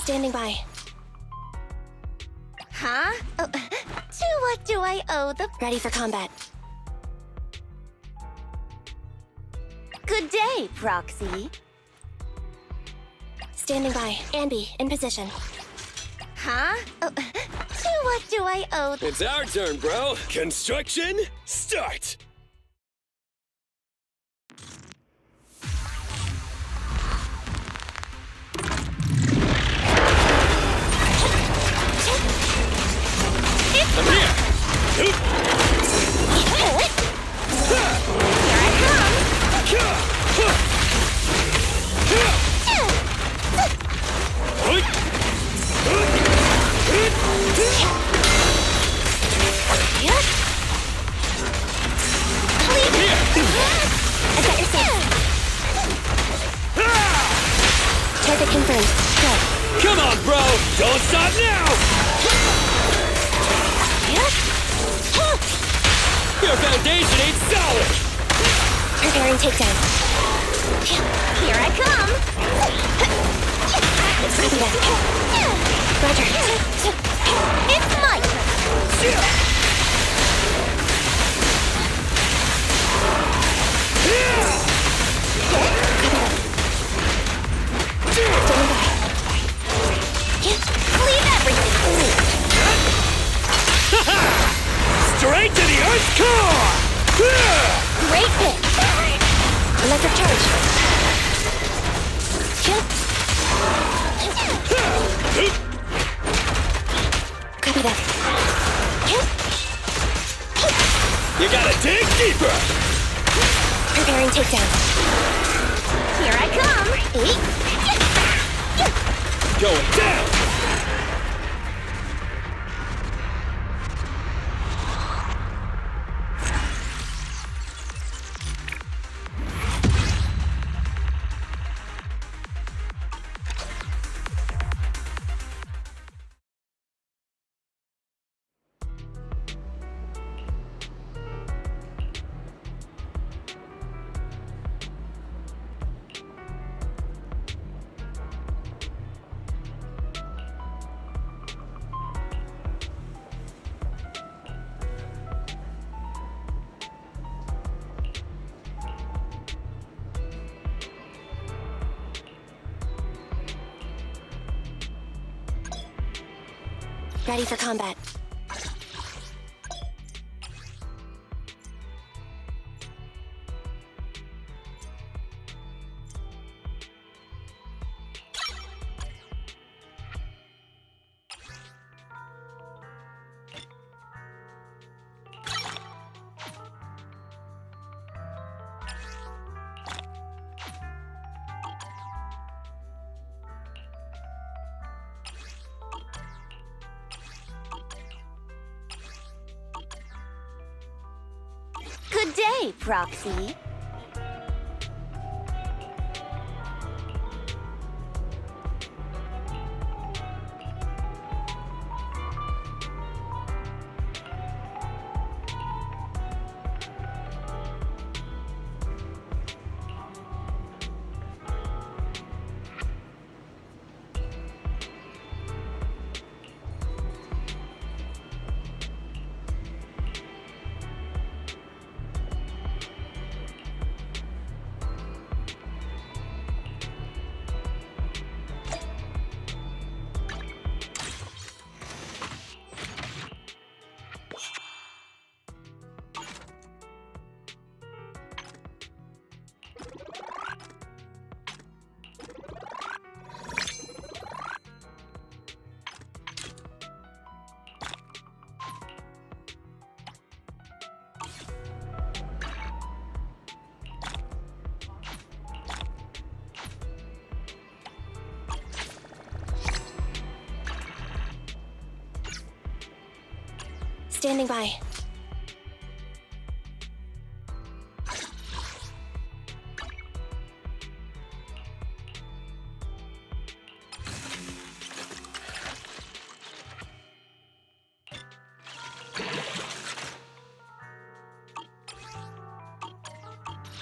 Standing by. Huh? Oh, to what do I owe the... Ready for combat. Good day, Proxy. Standing by. Anby, in position. Huh? Oh, to what do I owe the... It's our turn, bro. Construction, start! I'm here! Here I come! Target confirmed. Go. Come on, bro! Don't stop now! Your foundation ain't solid! Preparing takedown. Here I come! Copy that. Roger. It's my turn! Copy that. Standing by. Explosive charge. Kill. Copy that. You gotta dig deeper! Preparing takedown. Here I come! Going down! Ready for combat. Good day, Proxy. Standing by.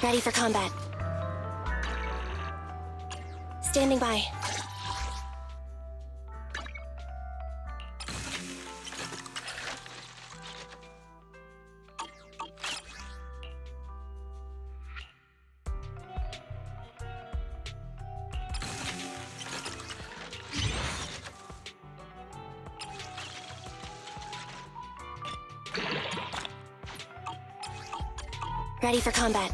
Ready for combat. Standing by. Ready for combat.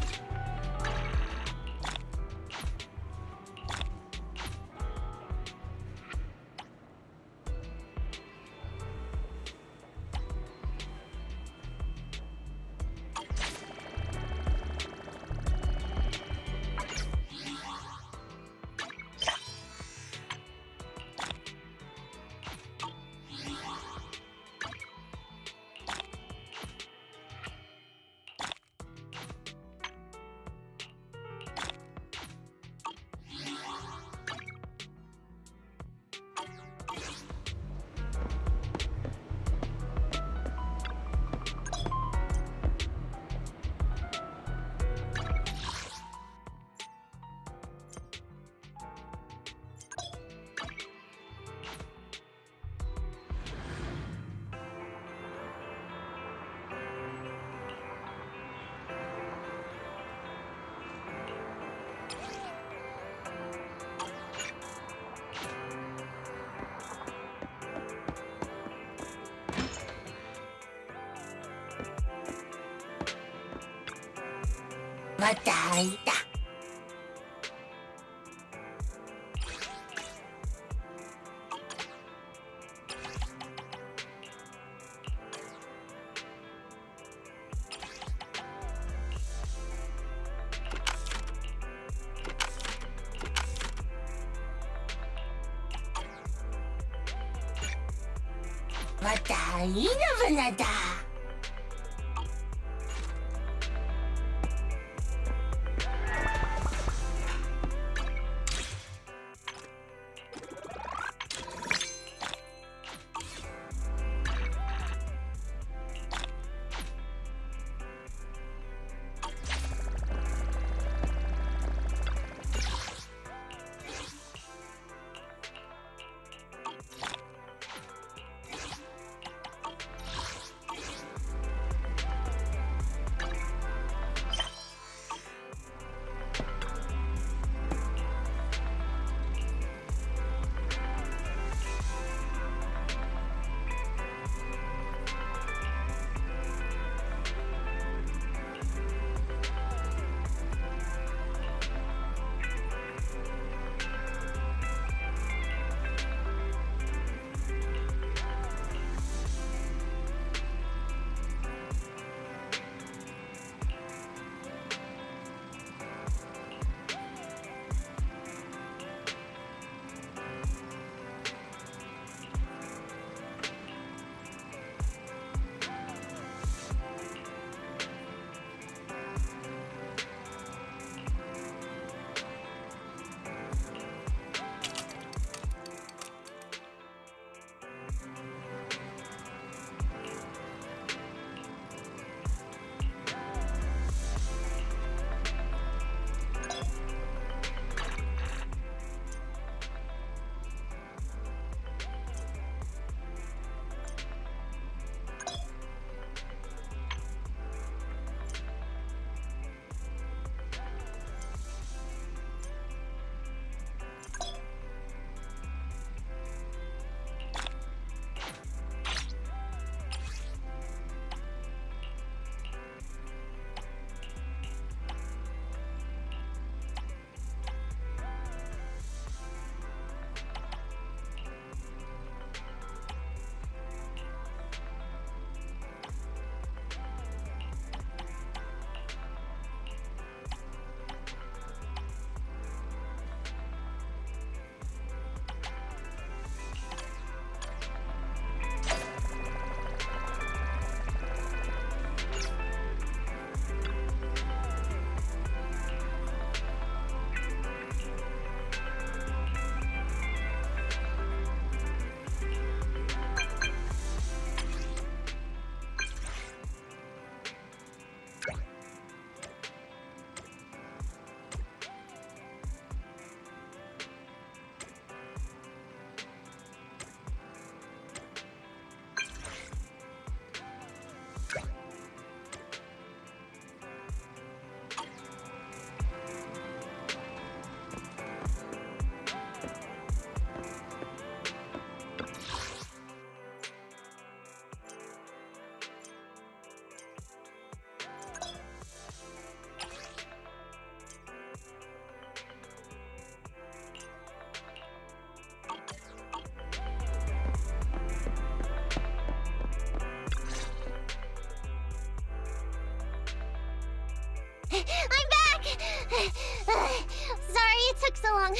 Sorry it took so long.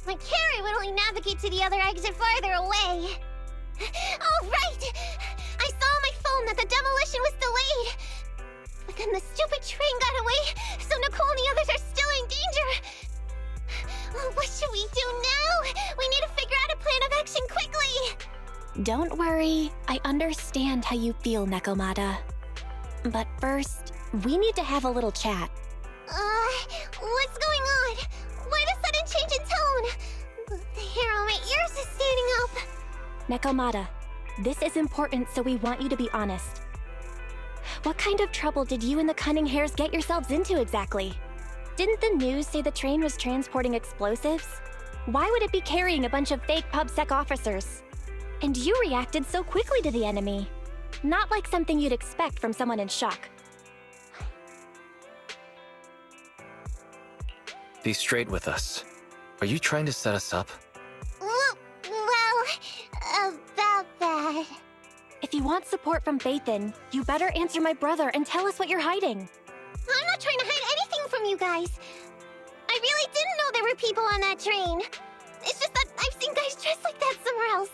My carry would only navigate to the other exit farther away. Oh, right! I saw on my phone that the demolition was delayed. But then the stupid train got away, so Nicole and the others are still in danger. What should we do now? We need to figure out a plan of action quickly! Don't worry. I understand how you feel, Nekomata. But first, we need to have a little chat. What's going on? Why the sudden change in tone? The hair on my ears is standing up. Nekomata, this is important, so we want you to be honest. What kind of trouble did you and the Cunning Hares get yourselves into exactly? Didn't the news say the train was transporting explosives? Why would it be carrying a bunch of fake PubSec officers? And you reacted so quickly to the enemy. Not like something you'd expect from someone in shock. Be straight with us. Are you trying to set us up? Well, about that. If you want support from Phaethon, you better answer my brother and tell us what you're hiding. I'm not trying to hide anything from you guys. I really didn't know there were people on that train. It's just that I've seen guys dressed like that somewhere else.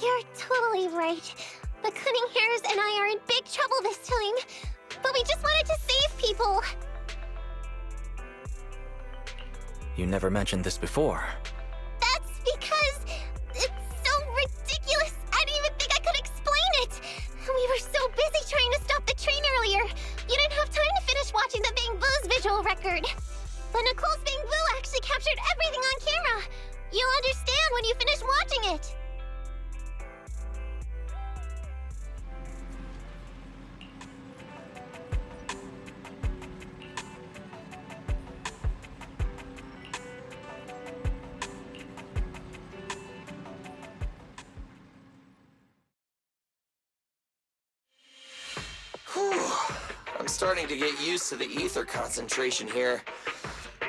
You're totally right. You never mentioned this before. That's because it's so ridiculous. I didn't even think I could explain it. We were so busy trying to stop the train earlier. You didn't have time to finish watching the Bang Boo's visual record. But Nicole's Bang Boo actually captured everything on camera. You'll understand when you finish watching it. I'm starting to get used to the ether concentration here.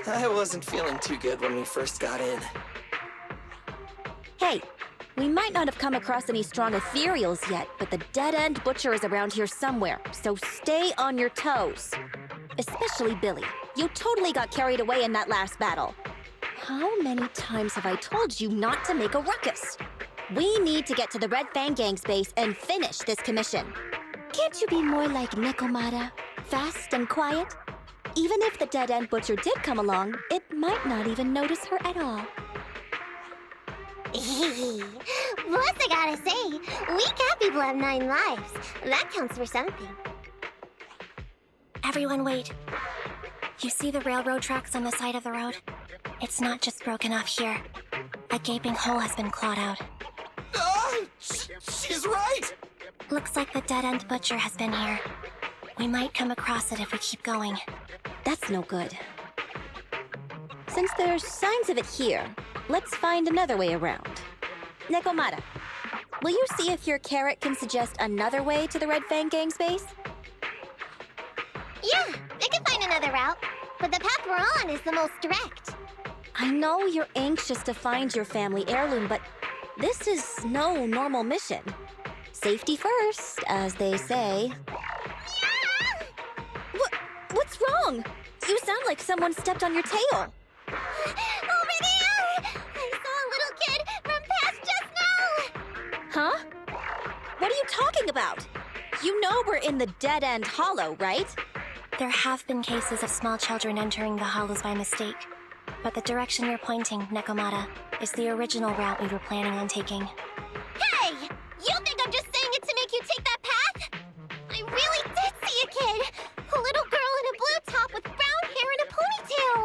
I wasn't feeling too good when we first got in. Hey, we might not have come across any strong ethereals yet, but the dead-end butcher is around here somewhere, so stay on your toes. Especially Billy. You totally got carried away in that last battle. How many times have I told you not to make a ruckus? We need to get to the Red Fang Gang's base and finish this commission. Can't you be more like Nekomata? Fast and quiet? Even if the dead-end butcher did come along, it might not even notice her at all. Plus, I gotta say, we cat people have 9 lives. That counts for something. Everyone wait. You see the railroad tracks on the side of the road? It's not just broken off here. A gaping hole has been clawed out. She's right! Looks like the dead-end butcher has been here. We might come across it if we keep going. That's no good. Since there's signs of it here, let's find another way around. Nekomata, will you see if your carrot can suggest another way to the Red Fang Gang's base? Yeah, I can find another route, but the path we're on is the most direct. I know you're anxious to find your family heirloom, but this is no normal mission. Safety first, as they say. What's wrong? You sound like someone stepped on your tail. Over there! I saw a little kid run past just now! Huh? What are you talking about? You know we're in the dead-end hollow, right? There have been cases of small children entering the hollows by mistake. But the direction you're pointing, Nekomata, is the original route we were planning on taking. Hey! You think I'm just saying it to make you take that path? I really did see a kid! A little girl in a blue top with brown hair and a ponytail.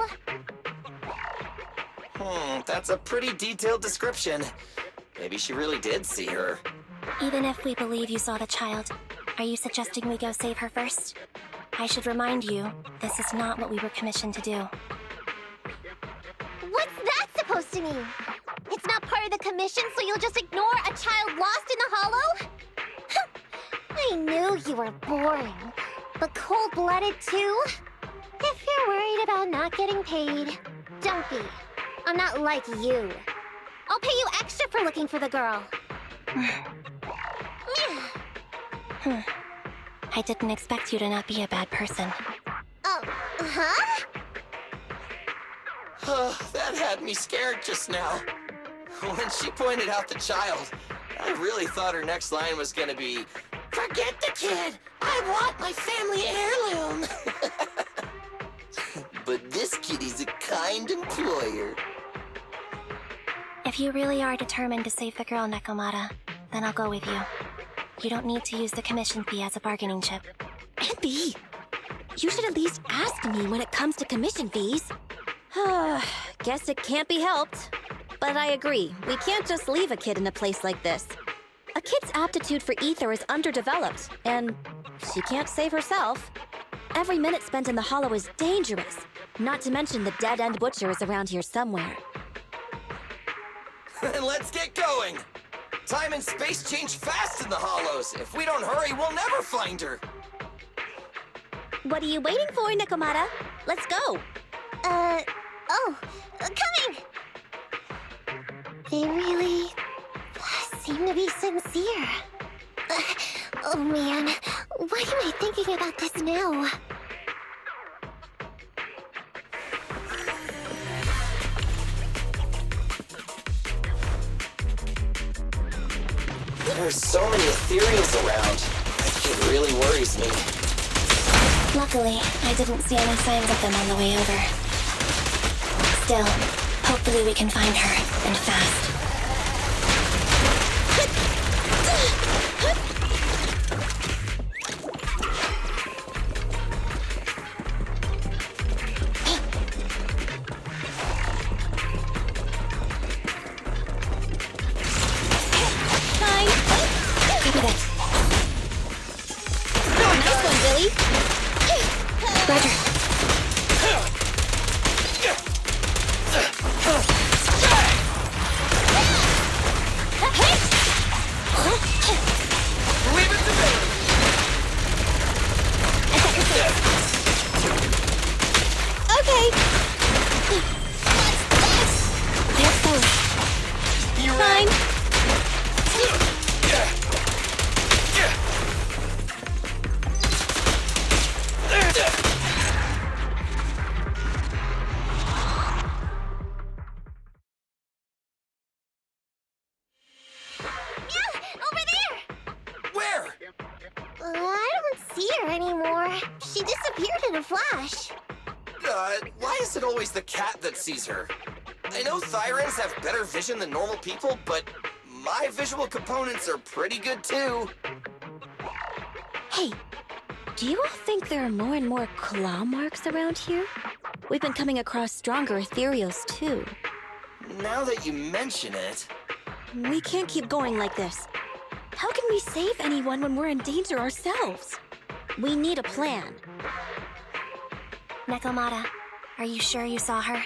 That's a pretty detailed description. Maybe she really did see her. Even if we believe you saw the child, are you suggesting we go save her first? I should remind you, this is not what we were commissioned to do. What's that supposed to mean? It's not part of the commission, so you'll just ignore a child lost in the hollow? I knew you were boring, but cold-blooded too? If you're worried about not getting paid, don't be. I'm not like you. I'll pay you extra for looking for the girl. I didn't expect you to not be a bad person. Oh, huh? That had me scared just now. When she pointed out the child, I really thought her next line was gonna be, "Forget the kid! I want my family heirloom!" But this kitty's a kind employer. If you really are determined to save the girl, Nekomata, then I'll go with you. You don't need to use the commission fee as a bargaining chip. Envy! You should at least ask me when it comes to commission fees. Guess it can't be helped. But I agree, we can't just leave a kid in a place like this. A kid's aptitude for ether is underdeveloped, and she can't save herself. Every minute spent in the hollow is dangerous, not to mention the dead-end butcher is around here somewhere. Then let's get going! Time and space change fast in the hollows. If we don't hurry, we'll never find her. What are you waiting for, Nekomata? Let's go! Coming! They really seem to be sincere. Oh man, why am I thinking about this now? There's so many ethereals around. It really worries me. Luckily, I didn't see any signs of them on the way over. still. Hopefully we can find her, and fast. Nice one, Billy. Roger. Leave it to me! Okay. There's both. Fine. Over there! Where? I don't see her anymore. She disappeared in a flash. Why is it always the cat that sees her? I know Thyrans have better vision than normal people, but my visual components are pretty good too. Hey, do you all think there are more and more claw marks around here? We've been coming across stronger ethereals too. Now that you mention it... We can't keep going like this. How can we save anyone when we're in danger ourselves? We need a plan. Nekomata, are you sure you saw her?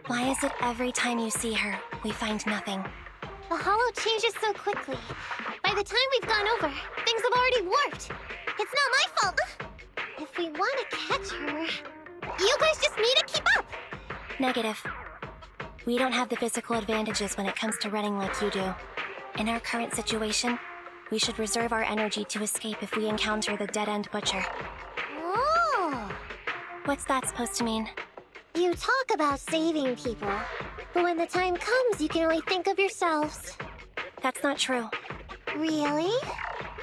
Why is it every time you see her, we find nothing? The hollow changes so quickly. By the time we've gone over, things have already warped. It's not my fault. If we want to catch her, you guys just need to keep up. Negative. We don't have the physical advantages when it comes to running like you do. In our current situation, we should reserve our energy to escape if we encounter the dead-end butcher. Oh! What's that supposed to mean? You talk about saving people, but when the time comes, you can only think of yourselves. That's not true. Really?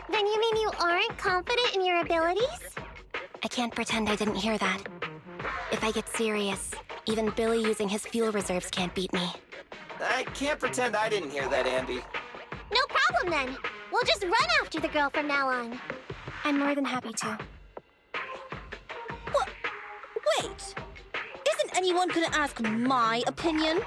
Then you mean you aren't confident in your abilities? I can't pretend I didn't hear that. If I get serious, even Billy using his fuel reserves can't beat me. I can't pretend I didn't hear that, Ambi. No problem then. We'll just run after the girl from now on. I'm more than happy to. What? Wait! Isn't anyone gonna ask my opinion?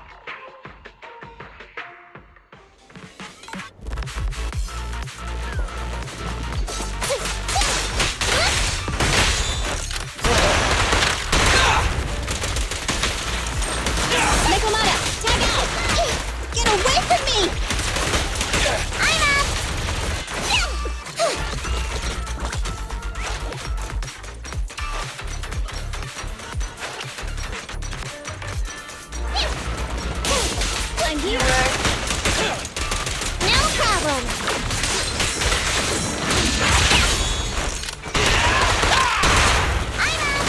Nekomata, tag out! Get away from me! I'm up! I'm here! No problem! I'm up!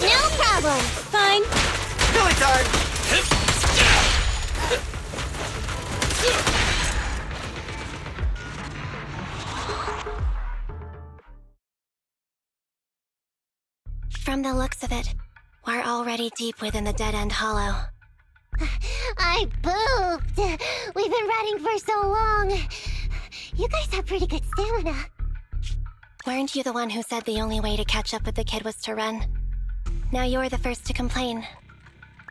No problem! Fine. Billy time! From the looks of it, we're already deep within the dead-end hollow. I pooped! We've been running for so long. You guys have pretty good stamina. Weren't you the one who said the only way to catch up with the kid was to run? Now you're the first to complain.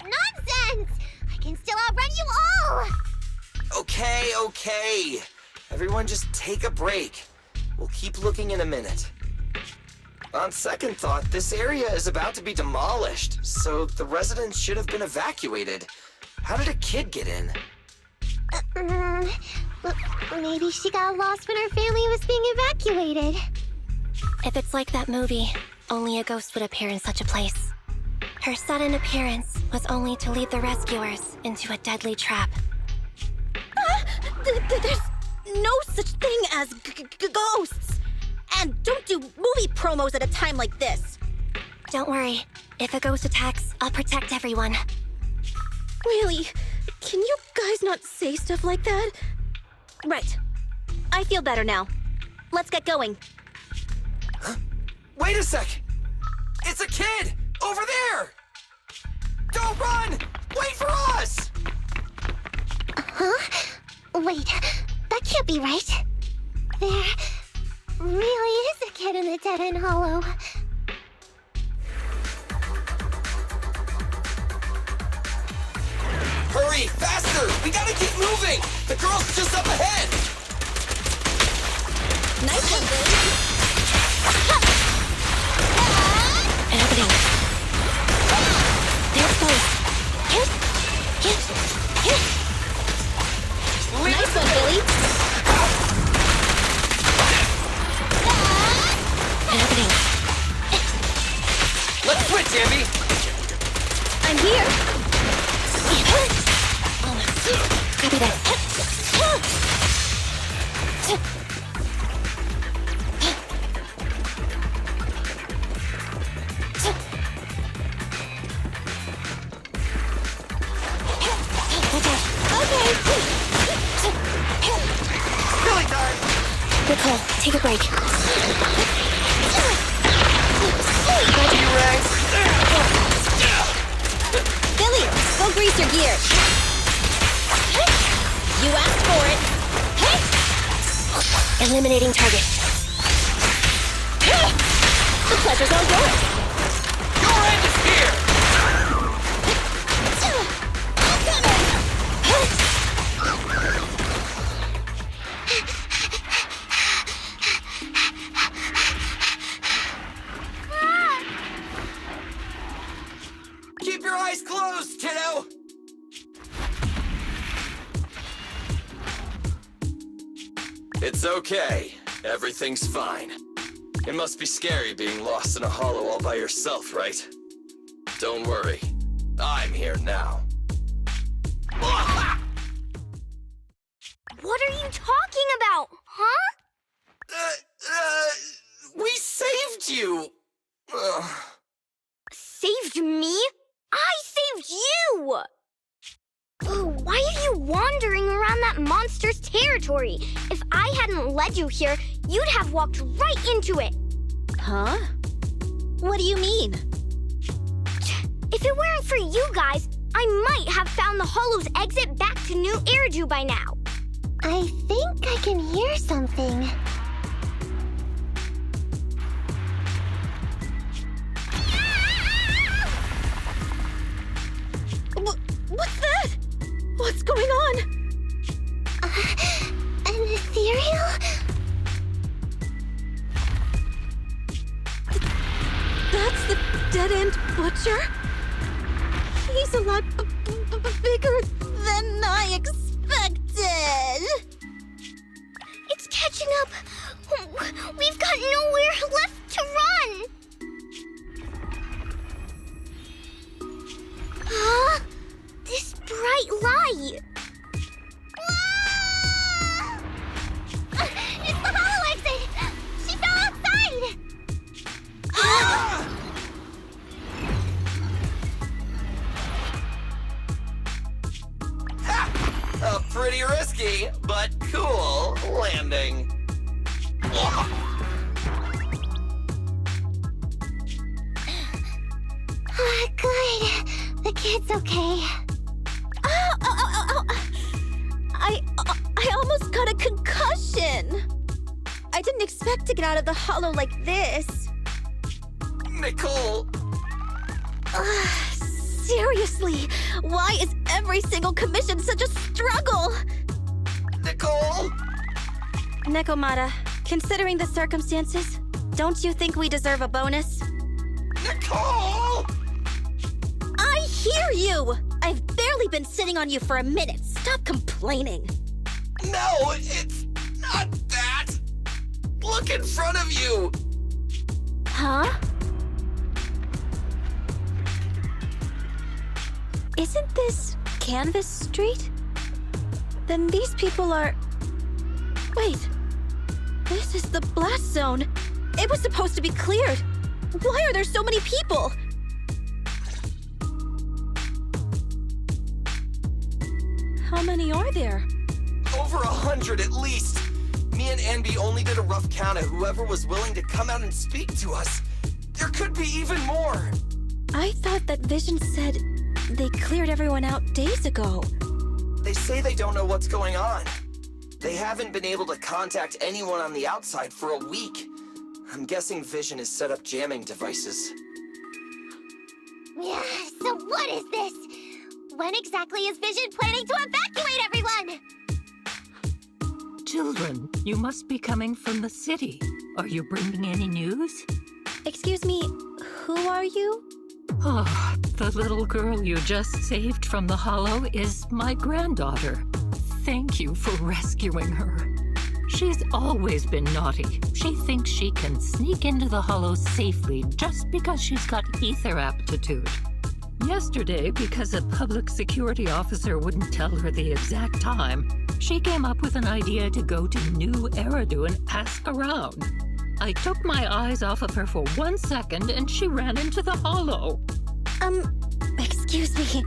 Nonsense! I can still outrun you all! Okay. Everyone just take a break. We'll keep looking in a minute. On second thought, this area is about to be demolished, so the residents should have been evacuated. How did a kid get in? Maybe she got lost when her family was being evacuated. If it's like that movie, only a ghost would appear in such a place. Her sudden appearance was only to lead the rescuers into a deadly trap. There's no such thing as ghosts! And don't do movie promos at a time like this! Don't worry. If a ghost attacks, I'll protect everyone. Really? Can you guys not say stuff like that? Right. I feel better now. Let's get going. Huh? Wait a sec! It's a kid! Over there! Don't run! Wait for us! Huh? Wait, that can't be right. There really is a kid in the dead-end hollow. Hurry, faster! We gotta keep moving! The girl's just up ahead! Nice one, Billy. An opening. There it goes. Nice one, Billy. An opening. Let's switch, Ambi! I'm here. Copy that. Billy time! Nicole, take a break. T-Rex! Billy, go grease your gear. You asked for it. Eliminating target. The pleasure's all yours. Your end is here! Keep your eyes closed, kiddo! It's okay. Everything's fine. It must be scary being lost in a hollow all by yourself, right? Don't worry. I'm here now. What are you talking about, huh? We saved you! Saved me? I saved you! Why are you wandering around that monster's territory? If I hadn't led you here, you'd have walked right into it. Huh? What do you mean? If it weren't for you guys, I might have found the Hollow's exit back to New Eridu by now. I think I can hear something. What's that? What's going on? An ethereal? That's the dead-end butcher? He's a lot bigger than I expected. It's catching up. We've got nowhere left to run. Huh? This bright light. Ah! It's the hollow exit. She fell outside. A pretty risky, but cool landing. Good. The kid's okay. I almost got a concussion. I didn't expect to get out of the hollow like this. Nicole! Seriously, why is every single commission such a struggle? Nicole! Nekomata, considering the circumstances, don't you think we deserve a bonus? Nicole! I hear you! I've barely been sitting on you for a minute. Stop complaining. No, it's not that! Look in front of you! Huh? Isn't this Canvas Street? Then these people are... Wait. This is the blast zone. It was supposed to be cleared. Why are there so many people? How many are there? Over 100 at least. Me and Anby only did a rough count of whoever was willing to come out and speak to us. There could be even more. I thought that Vision said they cleared everyone out days ago. They say they don't know what's going on. They haven't been able to contact anyone on the outside for a week. I'm guessing Vision has set up jamming devices. Yeah, so what is this? When exactly is Vision planning to evacuate everyone? Children, you must be coming from the city. Are you bringing any news? Excuse me, who are you? Oh, the little girl you just saved from the Hollow is my granddaughter. Thank you for rescuing her. She's always been naughty. She thinks she can sneak into the Hollow safely just because she's got ether aptitude. Yesterday, because a public security officer wouldn't tell her the exact time, she came up with an idea to go to New Eridu and ask around. I took my eyes off of her for 1 second and she ran into the Hollow. Excuse me,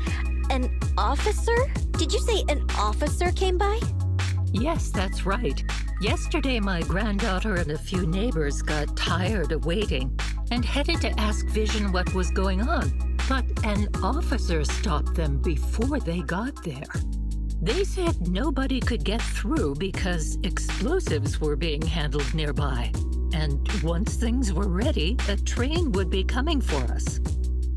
an officer? Did you say an officer came by? Yes, that's right. Yesterday, my granddaughter and a few neighbors got tired of waiting and headed to ask Vision what was going on, but an officer stopped them before they got there. They said nobody could get through because explosives were being handled nearby, and once things were ready, a train would be coming for us.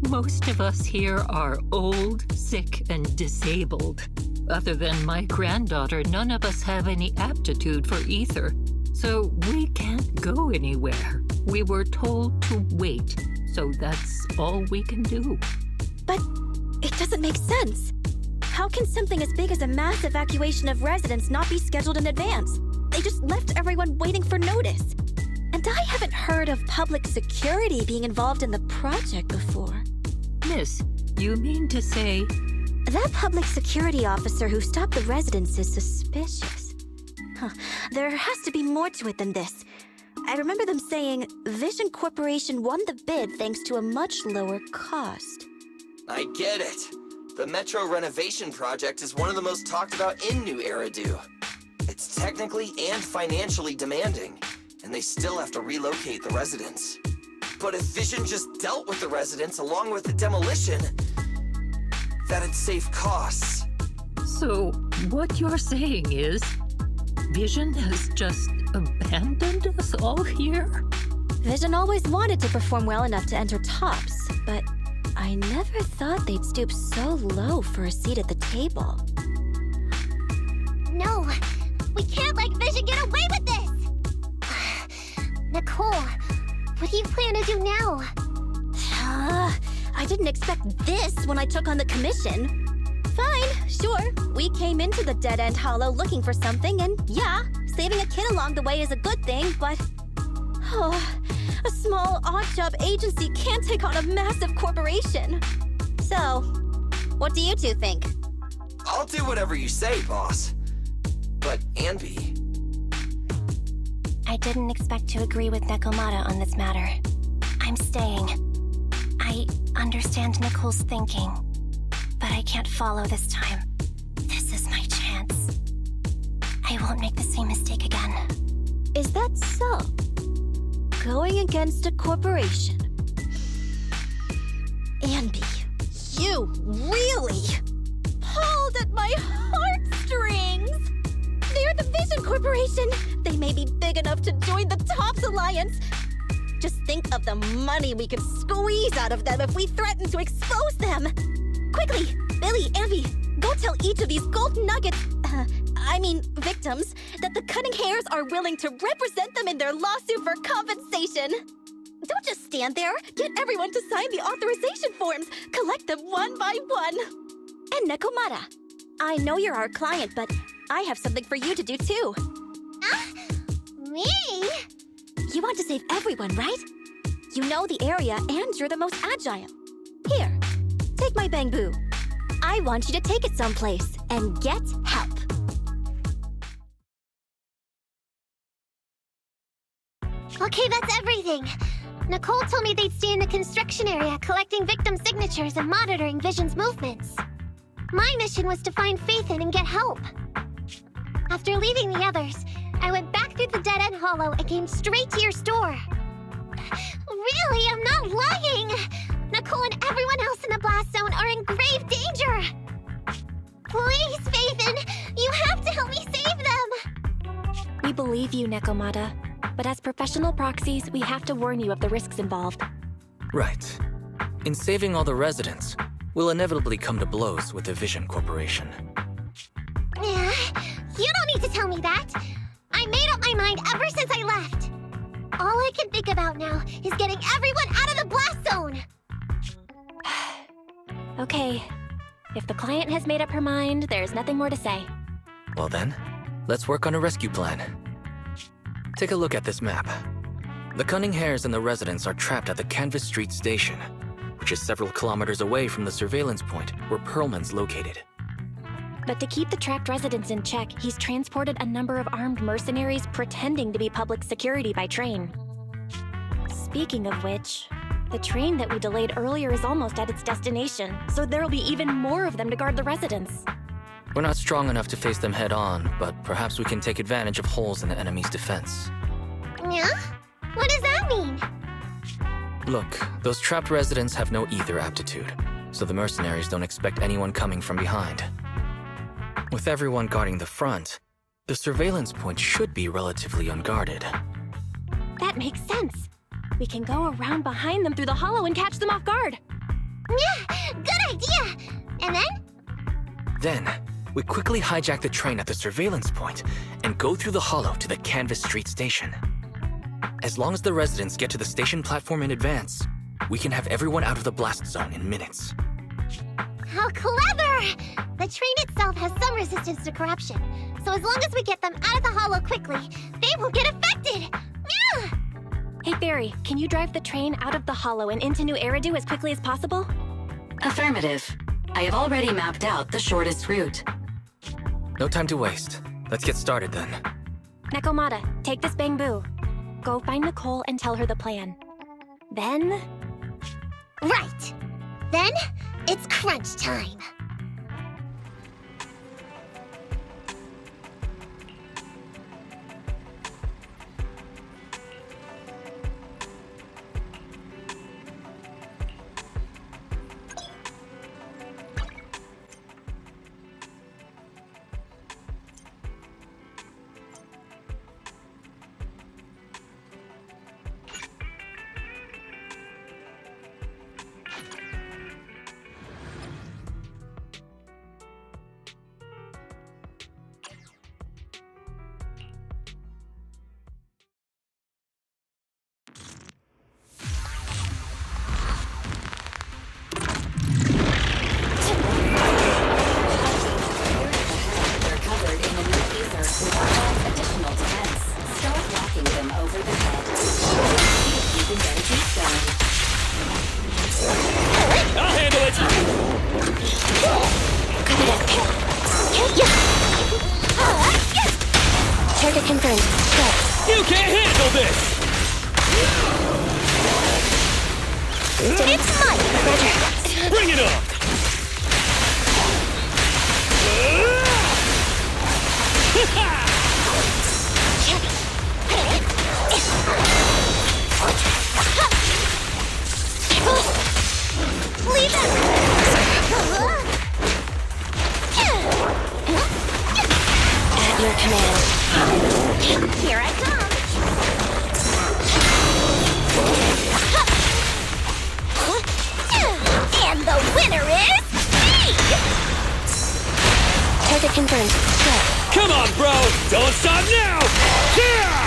Most of us here are old, sick, and disabled. Other than my granddaughter, none of us have any aptitude for ether, so we can't go anywhere. We were told to wait, so that's all we can do. But it doesn't make sense. How can something as big as a mass evacuation of residents not be scheduled in advance? They just left everyone waiting for notice. And I haven't heard of public security being involved in the project before. Miss, you mean to say... That public security officer who stopped the residents is suspicious. There has to be more to it than this. I remember them saying Vision Corporation won the bid thanks to a much lower cost. I get it. The Metro renovation project is one of the most talked about in New Eridu. It's technically and financially demanding, and they still have to relocate the residents. But if Vision just dealt with the residents along with the demolition, that'd save costs. So, what you're saying is, Vision has just abandoned us all here? Vision always wanted to perform well enough to enter tops, but I never thought they'd stoop so low for a seat at the table. No, we can't let Vision get away with this! Nicole, what do you plan to do now? I didn't expect this when I took on the commission. Fine, sure. We came into the dead-end hollow looking for something, and yeah, saving a kid along the way is a good thing, but... a small odd-job agency can't take on a massive corporation. So, what do you two think? I'll do whatever you say, boss. But, Anby... I didn't expect to agree with Nekomata on this matter. I'm staying. I understand Nicole's thinking, but I can't follow this time. This is my chance. I won't make the same mistake again. Is that so? Going against a corporation. Anby, you really pulled at my heartstrings! They're the Vision Corporation! They may be big enough to join the TOPS Alliance. Just think of the money we could squeeze out of them if we threaten to expose them! Quickly, Billy, Anby, go tell each of these gold nuggets, victims, that the Cunning Hairs are willing to represent them in their lawsuit for compensation. Don't just stand there. Get everyone to sign the authorization forms. Collect them one by one. And Nekomata, I know you're our client, but I have something for you to do too. Me? You want to save everyone, right? You know the area and you're the most agile. Here, take my bamboo. I want you to take it someplace and get help. Okay, that's everything. Nicole told me they'd stay in the construction area collecting victim signatures and monitoring Vision's movements. My mission was to find Faithin and get help. After leaving the others, I went back through the dead-end hollow and came straight to your store. Really, I'm not lying! Nicole Cole and everyone else in the blast zone are in grave danger! Please, Faithin, you have to help me save them! We believe you, Nekomata. But as professional proxies, we have to warn you of the risks involved. Right. In saving all the residents, we'll inevitably come to blows with the Vision Corporation. Yeah, you don't need to tell me that. I made up my mind ever since I left. All I can think about now is getting everyone out of the blast zone! Okay. If the client has made up her mind, there's nothing more to say. Well then, let's work on a rescue plan. Take a look at this map. The Cunning Hares and the residents are trapped at the Canvas Street station, which is several kilometers away from the surveillance point where Perlman's located. But to keep the trapped residents in check, he's transported a number of armed mercenaries pretending to be public security by train. Speaking of which, the train that we delayed earlier is almost at its destination, so there'll be even more of them to guard the residents. We're not strong enough to face them head on, but perhaps we can take advantage of holes in the enemy's defense. Yeah? What does that mean? Look, those trapped residents have no ether aptitude, so the mercenaries don't expect anyone coming from behind. With everyone guarding the front, the surveillance point should be relatively unguarded. That makes sense. We can go around behind them through the hollow and catch them off guard. Yeah, good idea! And then? Then, we quickly hijack the train at the surveillance point and go through the hollow to the Canvas Street station. As long as the residents get to the station platform in advance, we can have everyone out of the blast zone in minutes. How clever! The train itself has some resistance to corruption, so as long as we get them out of the hollow quickly, they won't get affected! Yeah! Hey Barry, can you drive the train out of the hollow and into New Eridu as quickly as possible? Affirmative. I have already mapped out the shortest route. No time to waste. Let's get started then. Nekomata, take this bamboo. Go find Nicole and tell her the plan. Then... Right! Then, it's crunch time. Target confirmed. Go. You can't handle this! It's mine! Roger. Bring it on! Leave it! At your command. Here I come! And the winner is me! Target confirmed. Go. Come on, bro! Don't stop now! Yeah!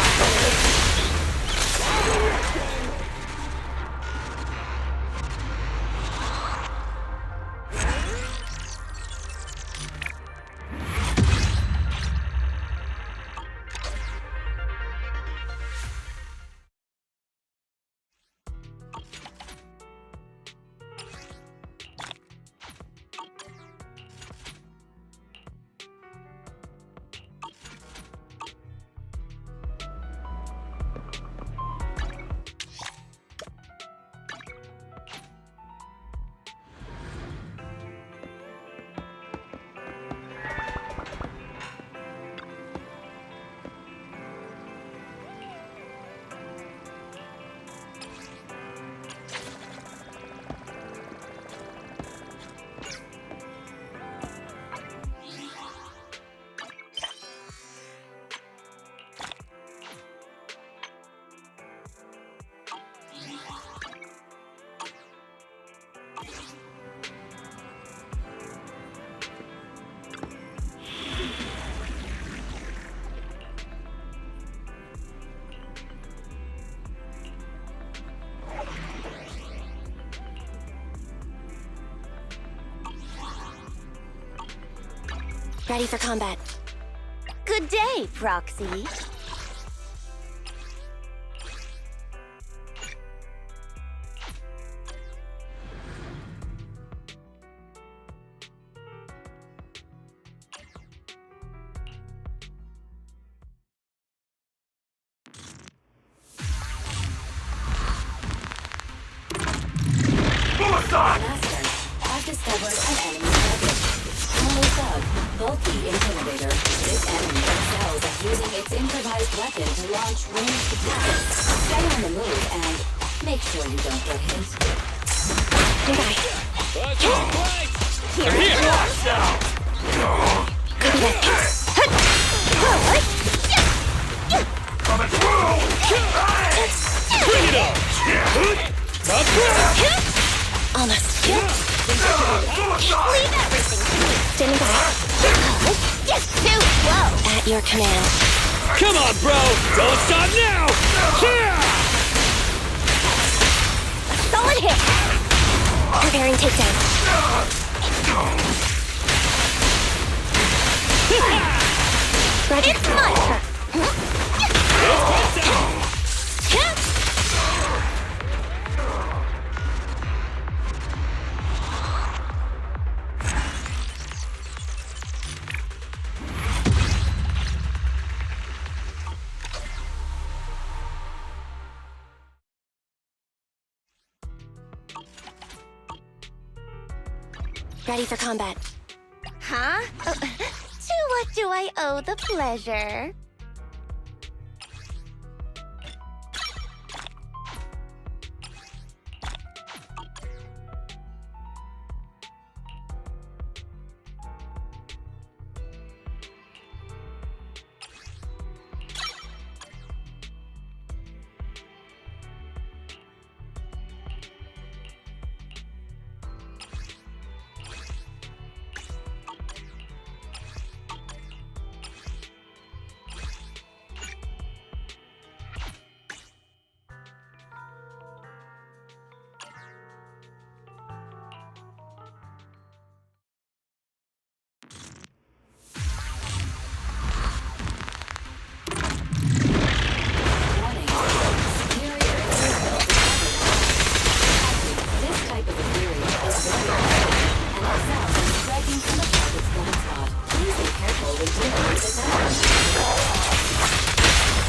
Ready for combat. Good day, Proxy. Master, I've discovered an enemy target. Hollow Thug, bulky intimidator. This enemy excels at using its improvised weapon to launch ranged attacks. Stay on the move and make sure you don't get hit. Goodbye. I'm here! Bring it on! Almost. Leave everything to me. Standing by. Too slow. At your command. Come on, bro! Don't stop now! Solid hit. Preparing takedown. Roger. It's my turn. Ready for combat. Huh? To what do I owe the pleasure?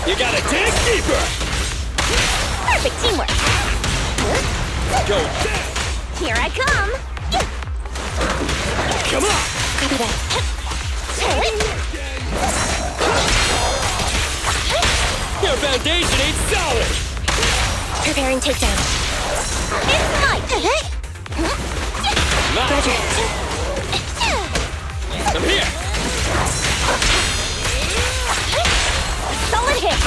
You got a tank keeper! Perfect teamwork. Go down! Here I come. Come on! Copy that. Your foundation ain't solid! Preparing takedown. It's my Roger. I'm here! solid hit.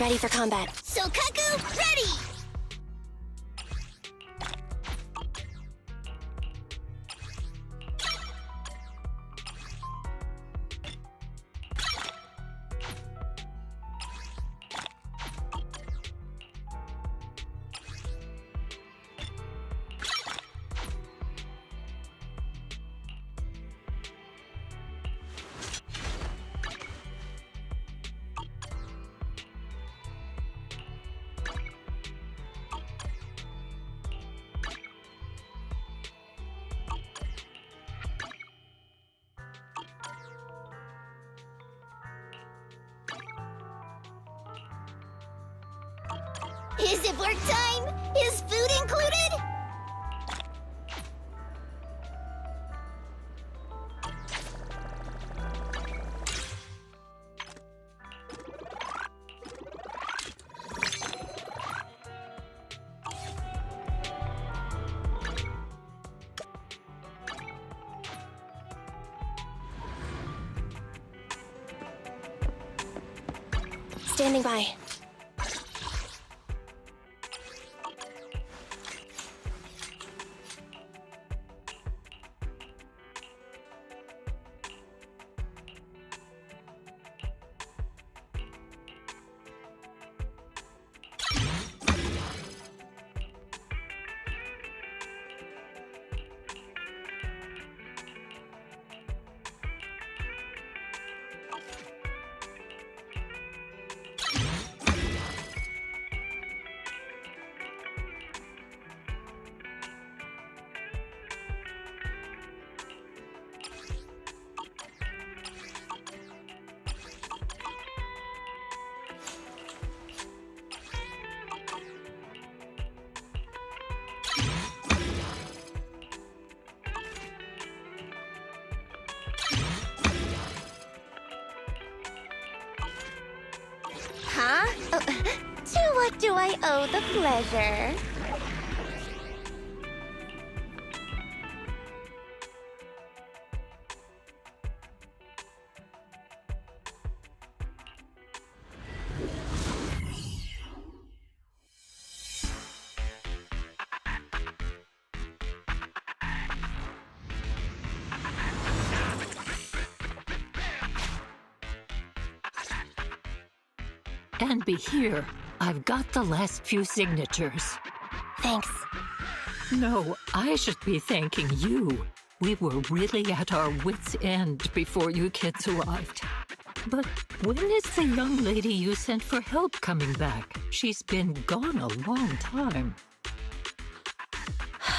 Ready for combat. Sokaku, ready! Is it work time? Is food included? Standing by. do I owe the pleasure? And be here. I've got the last few signatures. Thanks. No, I should be thanking you. We were really at our wits' end before you kids arrived. But when is the young lady you sent for help coming back? She's been gone a long time.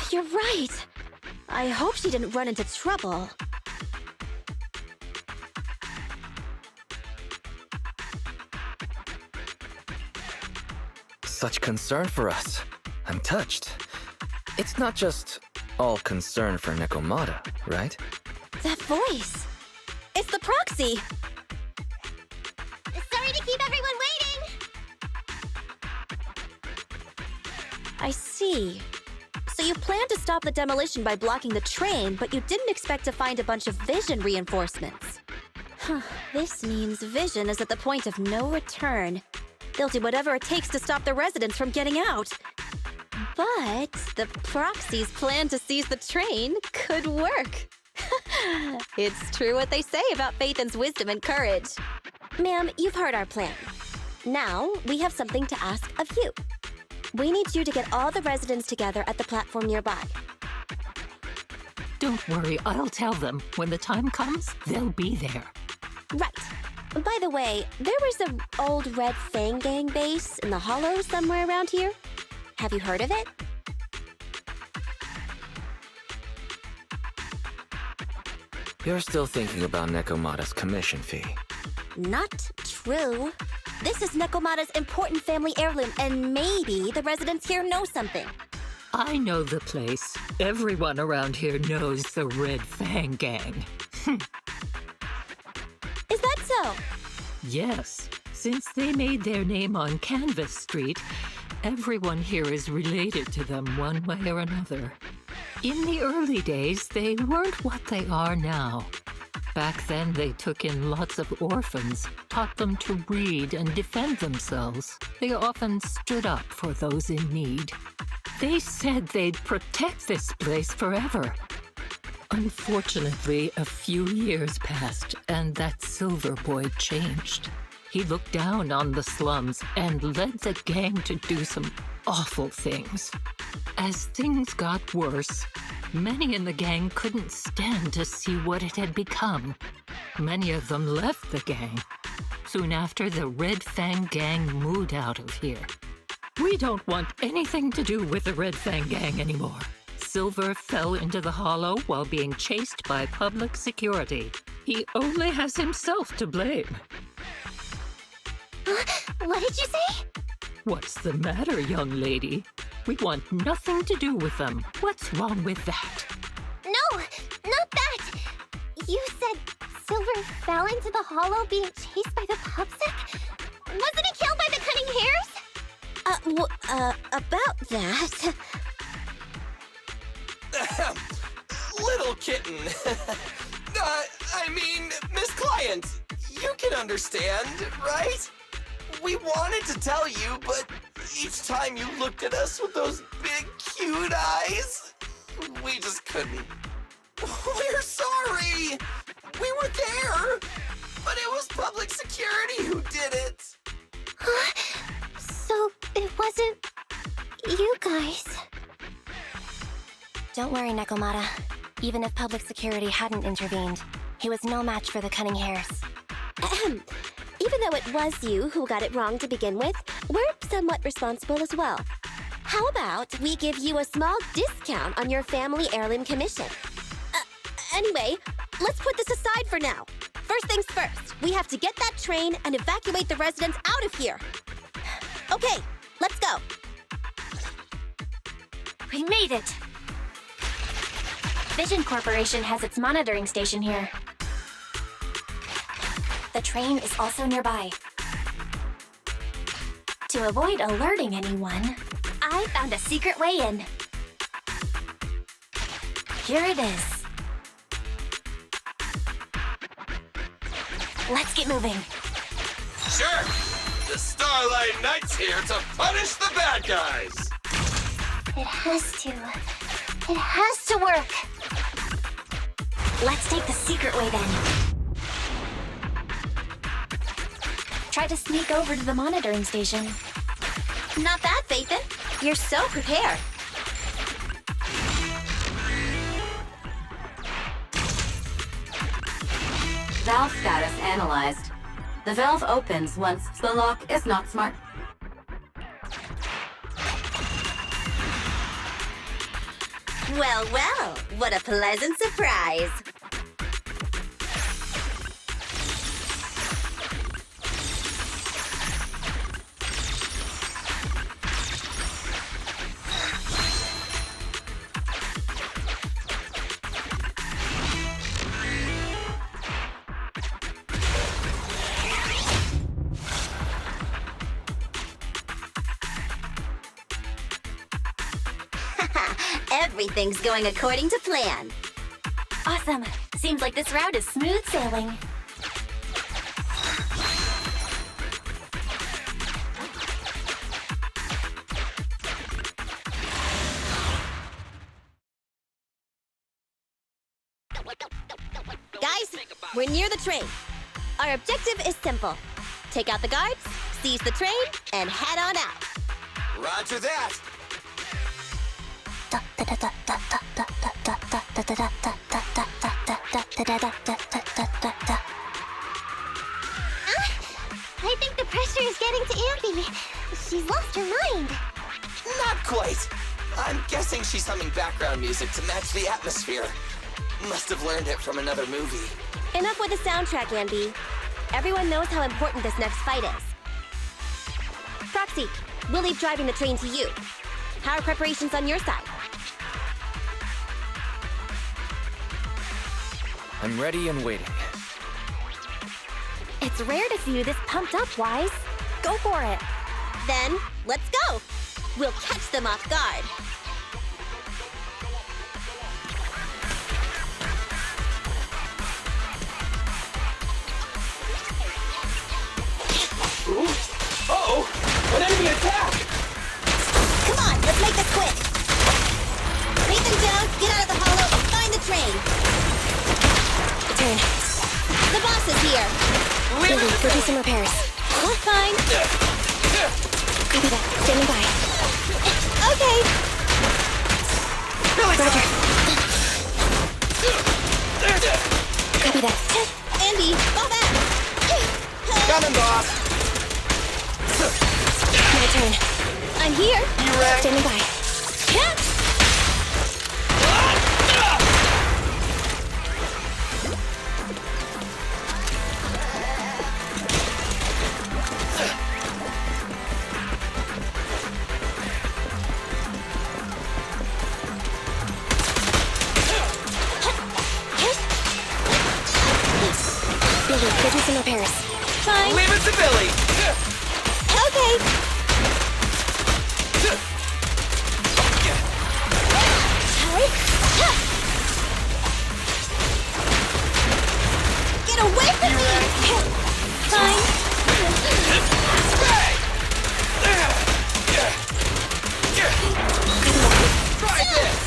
You're right. I hope she didn't run into trouble. Such concern for us. I'm touched. It's not just all concern for Nekomata, right? That voice! It's the proxy! Sorry to keep everyone waiting! I see. So you planned to stop the demolition by blocking the train, but you didn't expect to find a bunch of vision reinforcements. This means Vision is at the point of no return. They'll do whatever it takes to stop the residents from getting out. But the proxy's plan to seize the train could work. It's true what they say about Phaethon's wisdom and courage. Ma'am, you've heard our plan. Now, we have something to ask of you. We need you to get all the residents together at the platform nearby. Don't worry, I'll tell them. When the time comes, they'll be there. Right. By the way, there was an old Red Fang Gang base in the hollow somewhere around here. Have you heard of it? You're still thinking about Nekomata's commission fee. Not true. This is Nekomata's important family heirloom, and maybe the residents here know something. I know the place. Everyone around here knows the Red Fang Gang. Is that so? Yes. Since they made their name on Canvas Street, everyone here is related to them one way or another. In the early days, they weren't what they are now. Back then, they took in lots of orphans, taught them to read and defend themselves. They often stood up for those in need. They said they'd protect this place forever. Unfortunately, a few years passed, and that Silver Boy changed. He looked down on the slums and led the gang to do some awful things. As things got worse, many in the gang couldn't stand to see what it had become. Many of them left the gang. Soon after, the Red Fang Gang moved out of here. We don't want anything to do with the Red Fang Gang anymore. Silver fell into the hollow while being chased by public security. He only has himself to blame. What did you say? What's the matter, young lady? We want nothing to do with them. What's wrong with that? No, not that! You said Silver fell into the hollow being chased by the pubsec? Wasn't he killed by the cunning hares? About that... Little kitten. I mean, Miss Client, you can understand, right? We wanted to tell you, but each time you looked at us with those big, cute eyes, we just couldn't. We're sorry. We were there, but it was public security who did it. So it wasn't you guys. Don't worry, Nekomata. Even if public security hadn't intervened, he was no match for the cunning hares. Even though it was you who got it wrong to begin with, we're somewhat responsible as well. How about we give you a small discount on your family heirloom commission? Anyway, let's put this aside for now. First things first, we have to get that train and evacuate the residents out of here. Okay, let's go. We made it! Vision Corporation has its monitoring station here. The train is also nearby. To avoid alerting anyone, I found a secret way in. Here it is. Let's get moving. Sure! The Starlight Knight's here to punish the bad guys! It has to. It has to work. Let's take the secret way then. Try to sneak over to the monitoring station. Not bad, Phaethon. You're so prepared. Valve status analyzed. The valve opens once the lock is not smart. Well, well, what a pleasant surprise. Everything's going according to plan. Awesome. Seems like this route is smooth sailing. Guys, we're near the train. Our objective is simple. Take out the guards, seize the train, and head on out. Roger that! I think the pressure is getting to Ambi. She's lost her mind. Not quite. I'm guessing she's humming background music to match the atmosphere. Must have learned it from another movie. Enough with the soundtrack, Andy. Everyone knows how important this next fight is. Proxy, we'll leave driving the train to you. How are preparations on your side? I'm ready and waiting. It's rare to see you this pumped up, Wise. Go for it. Then, let's go! We'll catch them off guard. Uh-oh! An enemy attack! Come on, let's make this quick! Take them down, get out of the hollow, and find the train! Turn. The boss is here! Billy, go do some repairs. What kind? Copy that. Standing by. Okay! Roger. Copy that. Andy, fall back! Coming, boss! My turn. I'm here! You ready? Standing by. Billy, go do some repairs. Fine. Leave it to Billy! Okay! Get away from me! Fine. Try this!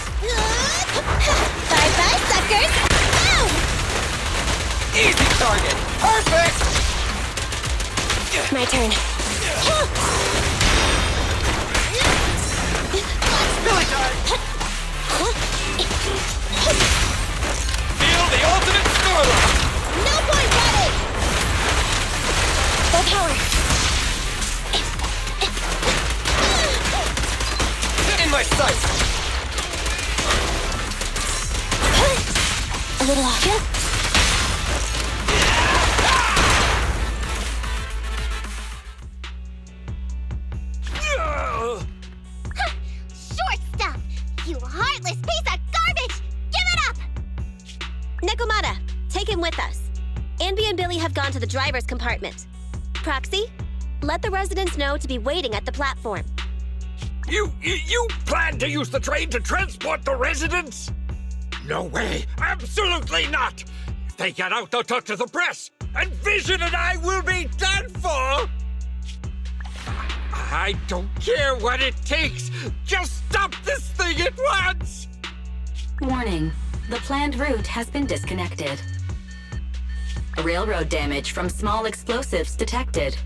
Bye-bye, suckers! Boom! Easy target! Perfect! My turn. Billy time! Feel the ultimate starlight! No point running! Full power. In my sights! A little off. Short stuff! You heartless piece of garbage! Give it up! Nekomata, take him with us. Anby and Billy have gone to the driver's compartment. Proxy, Let the residents know to be waiting at the platform. You plan to use the train to transport the residents? No way! Absolutely not! If they get out, they'll talk to the press, and Vision and I will be done for! I don't care what it takes! Just stop this thing at once! Warning. The planned route has been disconnected. Railroad damage from small explosives detected.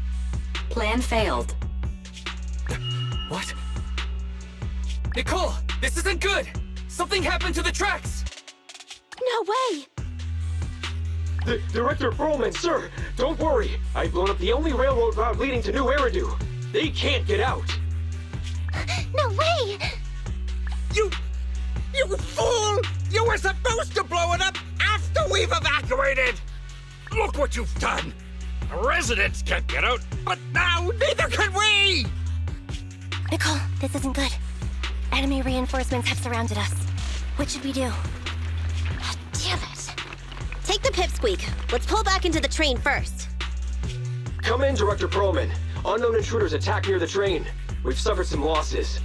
Plan failed. What? Nicole, this isn't good! Something happened to the tracks! No way! Director Perlman, sir, don't worry. I've blown up the only railroad route leading to New Eridu. They can't get out. No way! You fool! You were supposed to blow it up after we've evacuated! Look what you've done! The residents can't get out, but now neither can we! Nicole, this isn't good. Enemy reinforcements have surrounded us. What should we do? Oh, damn it. Take the pipsqueak. Let's pull back into the train first. Come in, Director Perlman. Unknown intruders attacked near the train. We've suffered some losses.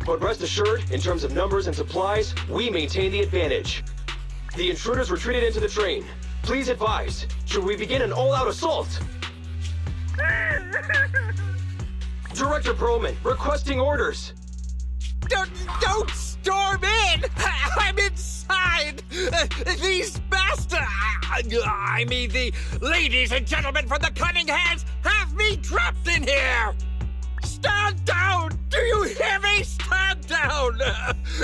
But rest assured, in terms of numbers and supplies, we maintain the advantage. The intruders retreated into the train. Please advise, should we begin an all-out assault? Director Perlman, requesting orders. Don't storm in! I'm inside! These bastards! I mean, the ladies and gentlemen from the Cunning Hands have me trapped in here! Stand down! Do you hear me? Stand down!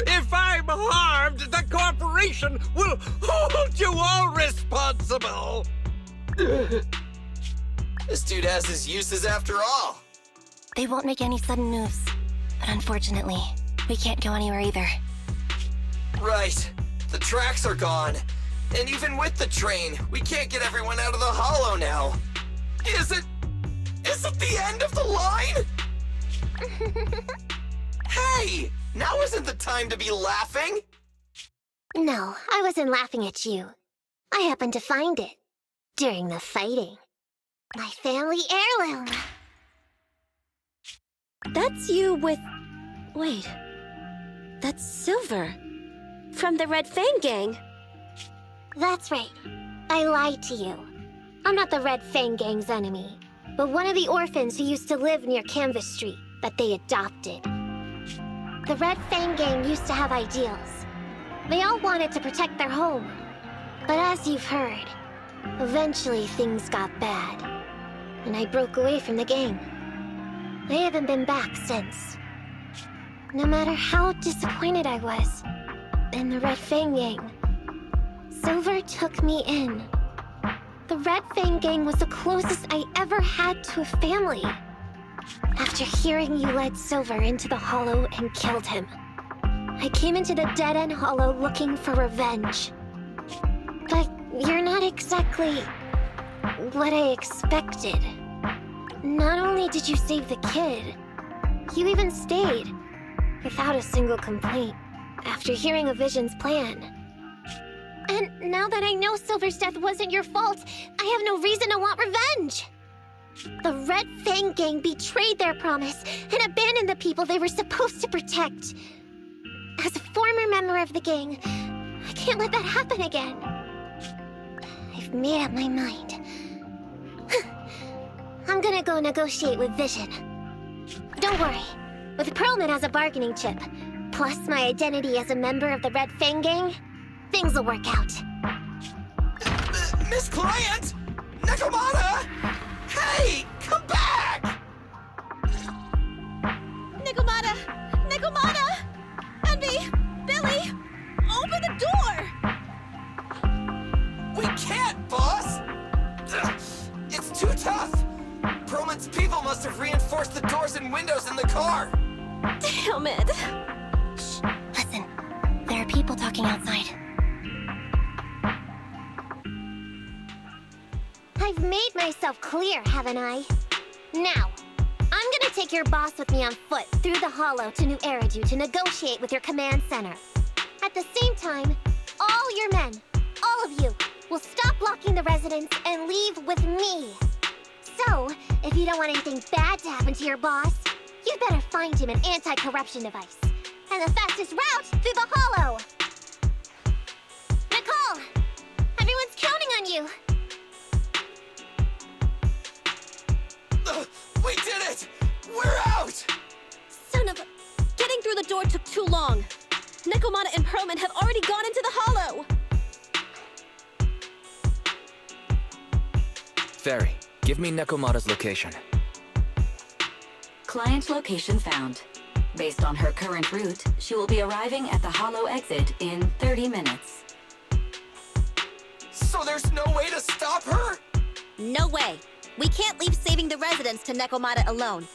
If I'm harmed, the corporation will hold you all responsible! This dude has his uses after all. They won't make any sudden moves. But unfortunately, we can't go anywhere either. Right. The tracks are gone. And even with the train, we can't get everyone out of the hollow now. Is it the end of the line? Hey! Now isn't the time to be laughing! No, I wasn't laughing at you. I happened to find it. During the fighting. My family heirloom. That's you with... Wait. That's Silver. From the Red Fang Gang. That's right. I lied to you. I'm not the Red Fang Gang's enemy, but one of the orphans who used to live near Canvas Street that they adopted. The Red Fang Gang used to have ideals. They all wanted to protect their home. But as you've heard, eventually things got bad, and I broke away from the gang. I haven't been back since. No matter how disappointed I was in the Red Fang Gang, Silver took me in. The Red Fang Gang was the closest I ever had to a family. After hearing you led Silver into the Hollow and killed him, I came into the dead-end Hollow looking for revenge. But you're not exactly what I expected. Not only did you save the kid, you even stayed, without a single complaint, after hearing a Vision's plan. And now that I know Silver's death wasn't your fault, I have no reason to want revenge! The Red Fang Gang betrayed their promise and abandoned the people they were supposed to protect. As a former member of the gang, I can't let that happen again. I've made up my mind. I'm gonna go negotiate with Vision. Don't worry. With Perlman as a bargaining chip, plus my identity as a member of the Red Fang Gang, things will work out. Miss Client! Nekomata! Hey! Come back! Nekomata! Nekomata! Envy! Billy! Open the door! We can't, boss! It's too tough! Perlman's people must have reinforced the doors and windows in the car! Damn it! Shh, listen. There are people talking outside. I've made myself clear, haven't I? Now, I'm gonna take your boss with me on foot through the Hollow to New Eridu to negotiate with your command center. At the same time, all your men, all of you, will stop blocking the residents and leave with me. So, So, if you don't want anything bad to happen to your boss, you'd better find him an anti-corruption device. And the fastest route through the hollow! Nicole! Everyone's counting on you! We did it! We're out! Son of a... Getting through the door took too long. Nekomata and Perlman have already gone into the hollow! Fairy, give me Nekomata's location. Client location found. Based on her current route, she will be arriving at the hollow exit in 30 minutes. So there's no way to stop her? No way. We can't leave saving the residents to Nekomata alone.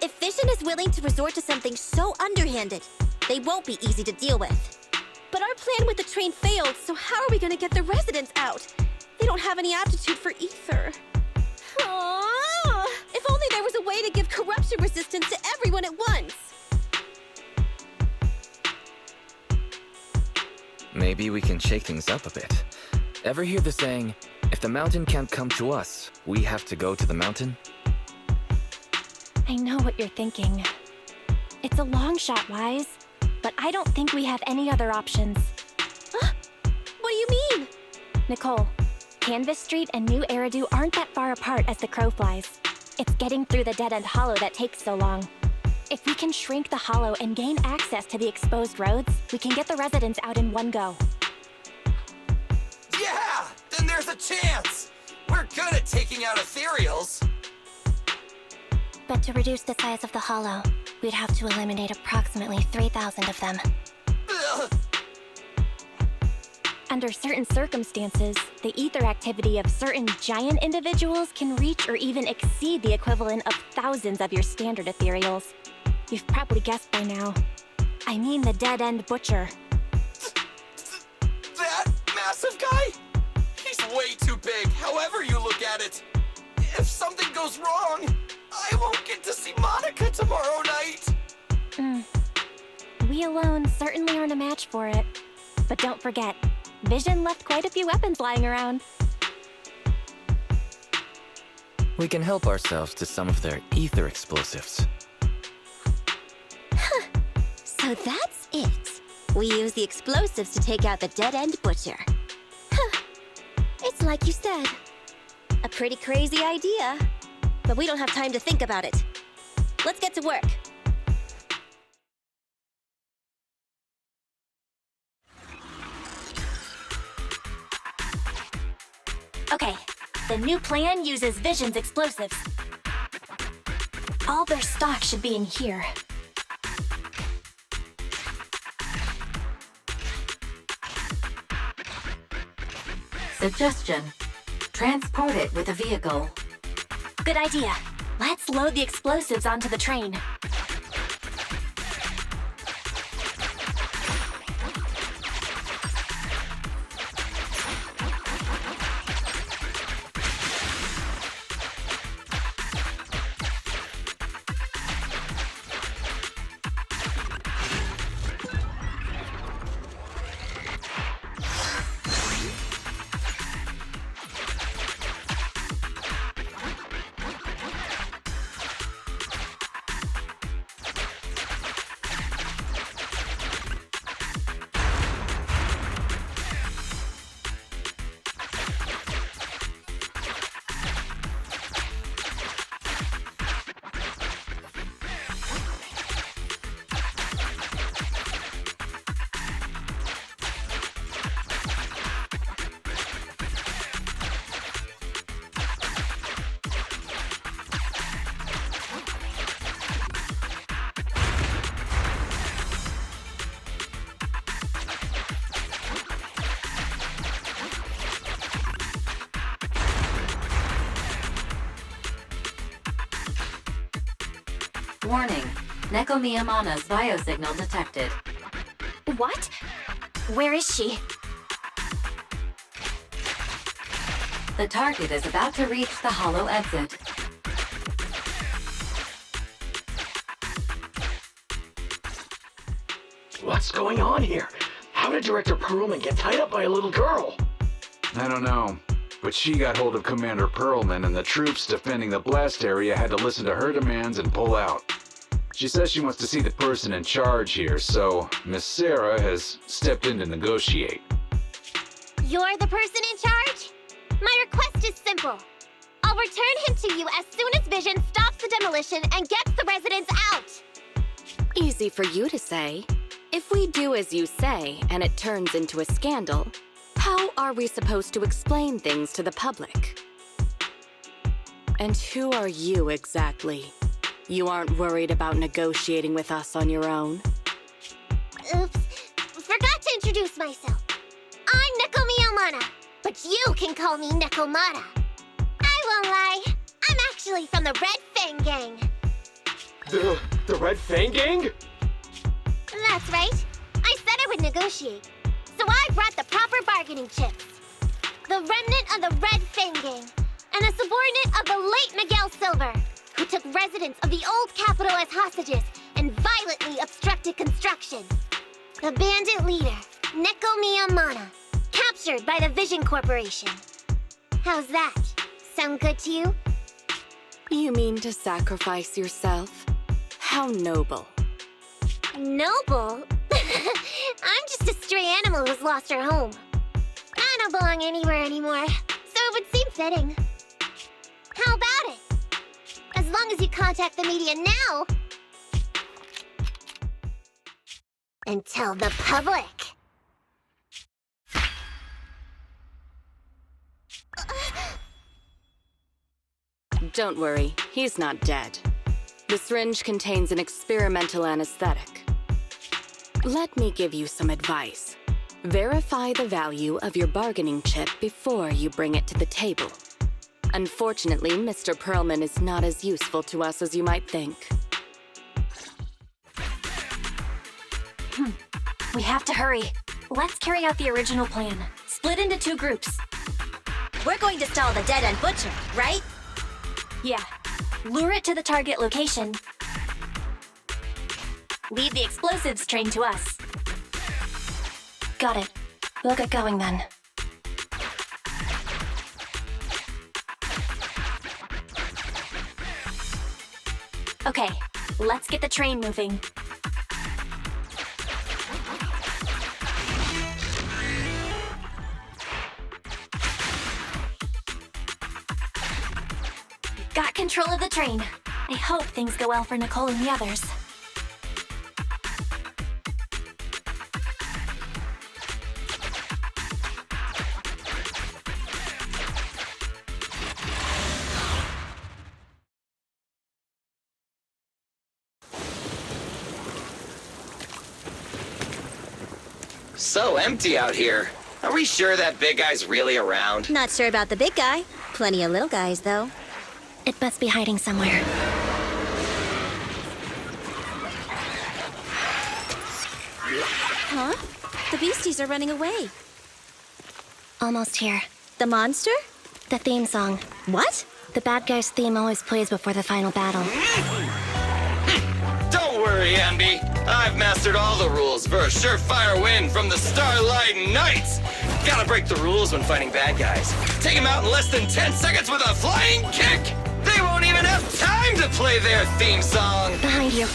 If Vision is willing to resort to something so underhanded, they won't be easy to deal with. But our plan with the train failed, so how are we gonna get the residents out? They don't have any aptitude for ether. Aww. If only there was a way to give corruption resistance to everyone at once. Maybe we can shake things up a bit. Ever hear the saying, if the mountain can't come to us, we have to go to the mountain? I know what you're thinking. It's a long shot, Wise, but I don't think we have any other options. What do you mean? Nicole, Canvas Street and New Eridu aren't that far apart as the crow flies. It's getting through the dead-end hollow that takes so long. If we can shrink the hollow and gain access to the exposed roads, we can get the residents out in one go. Yeah! Then there's a chance! We're good at taking out ethereals! But to reduce the size of the hollow, we'd have to eliminate approximately 3,000 of them. Ugh. Under certain circumstances, the ether activity of certain giant individuals can reach or even exceed the equivalent of thousands of your standard ethereals. You've probably guessed by now. I mean the dead-end butcher. That massive guy? He's way too big, however you look at it. If something goes wrong, I won't get to see Monica tomorrow night. We alone certainly aren't a match for it. But don't forget, Vision left quite a few weapons lying around. We can help ourselves to some of their ether explosives. So that's it. We use the explosives to take out the dead-end butcher. It's like you said. A pretty crazy idea. But we don't have time to think about it. Let's get to work. Okay, the new plan uses Vision's explosives. All their stock should be in here. Suggestion. Transport it with a vehicle. Good idea. Let's load the explosives onto the train. Warning. Nekomiyamana's biosignal detected. What? Where is she? The target is about to reach the hollow exit. What's going on here? How did Director Perlman get tied up by a little girl? I don't know. but she got hold of Commander Perlman and the troops defending the blast area had to listen to her demands and pull out. She says she wants to see the person in charge here, so Miss Sarah has stepped in to negotiate. You're the person in charge? My request is simple. I'll return him to you as soon as Vision stops the demolition and gets the residents out. Easy for you to say. If we do as you say and it turns into a scandal, how are we supposed to explain things to the public? And who are you exactly? You aren't worried about negotiating with us on your own? Oops. Forgot to introduce myself. I'm Neko Miyamana, but you can call me Nekomata. I won't lie. I'm actually from the Red Fang Gang. The Red Fang Gang? That's right. I said I would negotiate. So I brought the proper bargaining chips. The remnant of the Red Fang Gang, and a subordinate of the late Miguel Silver, who took residents of the old capital as hostages and violently obstructed construction. The bandit leader, Neko Miyamana, captured by the Vision Corporation. How's that? Sound good to you? You mean to sacrifice yourself? How noble. Noble? I'm just a stray animal who's lost her home. I don't belong anywhere anymore, so it would seem fitting. How about it? As long as you contact the media now and tell the public. Don't worry, he's not dead. The syringe contains an experimental anesthetic. Let me give you some advice. Verify the value of your bargaining chip before you bring it to the table. Unfortunately, Mr. Perlman is not as useful to us as you might think. We have to hurry. Let's carry out the original plan. Split into 2 groups. We're going to stall the dead-end butcher, right? Yeah. Lure it to the target location. Leave the explosives train to us. Got it. We'll get going then. Okay, let's get the train moving. Got control of the train. I hope things go well for Nicole and the others. So empty out here. Are we sure that big guy's really around? Not sure about the big guy. Plenty of little guys, though. It must be hiding somewhere. Huh? The beasties are running away. Almost here. The monster? The theme song. What? The bad guy's theme always plays before the final battle. Don't worry, Ambi. I've mastered all the rules for a surefire win from the Starlight Knights. Gotta break the rules when fighting bad guys. Take them out in less than 10 seconds with a flying kick. They won't even have time to play their theme song. Behind you.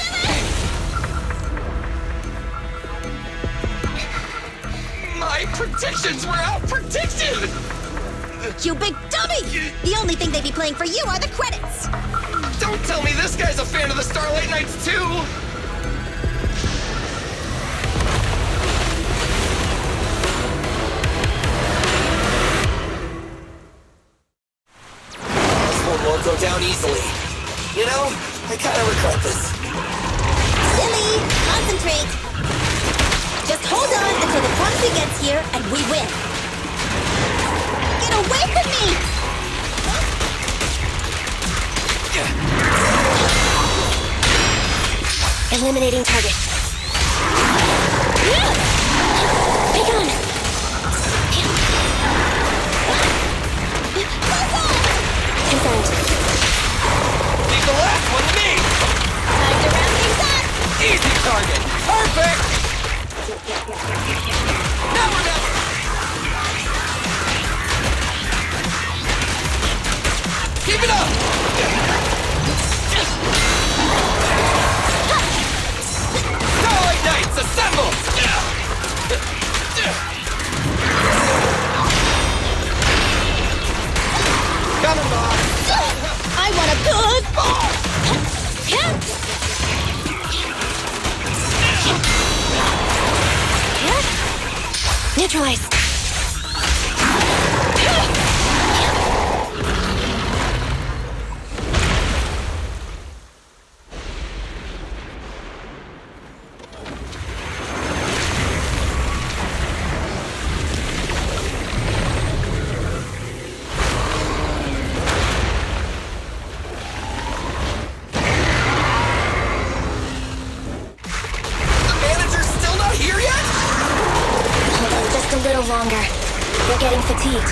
My predictions were out-predicted! You big dummy! The only thing they'd be playing for you are the credits! Don't tell me this guy's a fan of the Starlight Knights, too! This one won't go down easily. You know, I kind of regret this. Silly! Concentrate! Just hold on until the proxy gets here and we win! Get away from me! Eliminating target. Take on! Confirmed. Leave the last one to me! Time to wrap things up! Easy target! Perfect! Now or never! Neutralize. Longer. We're getting fatigued.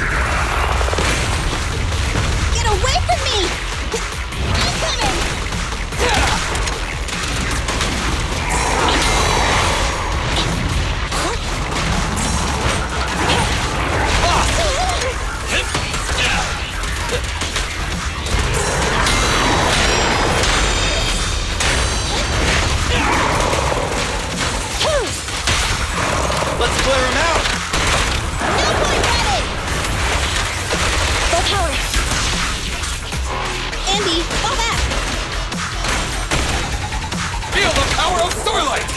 Get away from me! I'm coming! Let's clear him out! Andy, fall back! Feel the power of Starlight!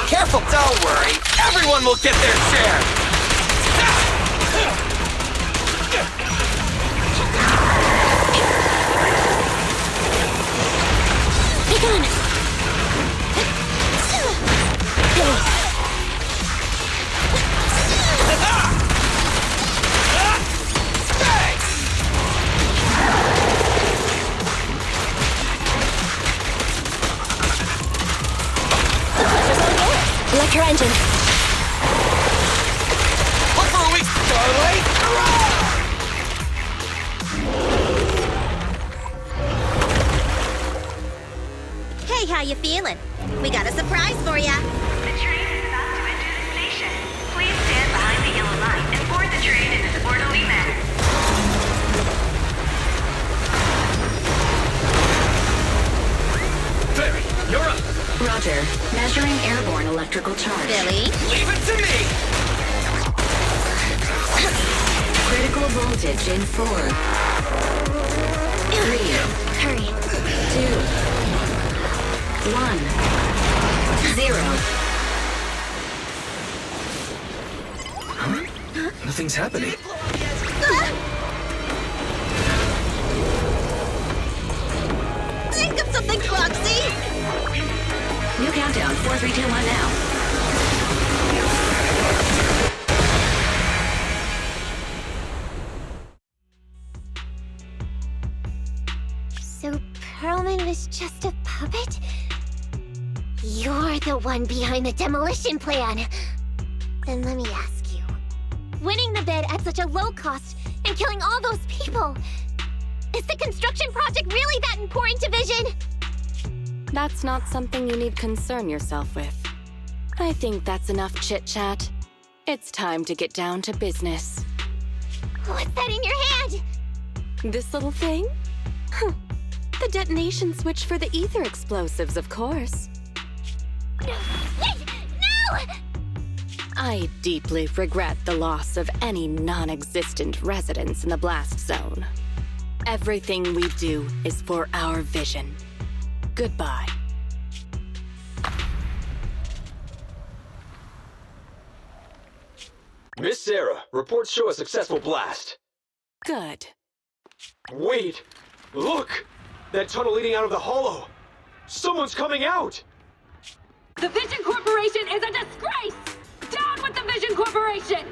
Careful! Don't worry. Everyone will get their share! Pick on! Electro engine. Look for a weak Starlight! Hey, how you feeling? We got a surprise for ya. The train is about to enter the station. Please stand behind the yellow line and board the train in an orderly manner. Barry, you're up! Roger. Measuring airborne electrical charge. Billy? Leave it to me! Critical voltage in 4. 3. Hurry. 2. 1. 0. Nothing's happening. Think of something, Foxy! New countdown. 4, 3, 2, 1 now. So Perlman was just a puppet? You're the one behind the demolition plan. Then let me ask you. Winning the bid at such a low cost and killing all those people, is the construction project really that important to Vision? That's not something you need concern yourself with. I think that's enough chit-chat. It's time to get down to business. What's that in your hand? This little thing? The detonation switch for the ether explosives, of course. Wait! No! I deeply regret the loss of any non-existent residents in the blast zone. Everything we do is for our vision. Goodbye. Miss Sarah, reports show a successful blast. Good. Wait! Look! That tunnel leading out of the hollow! Someone's coming out! The Vision Corporation is a disgrace! Down with the Vision Corporation!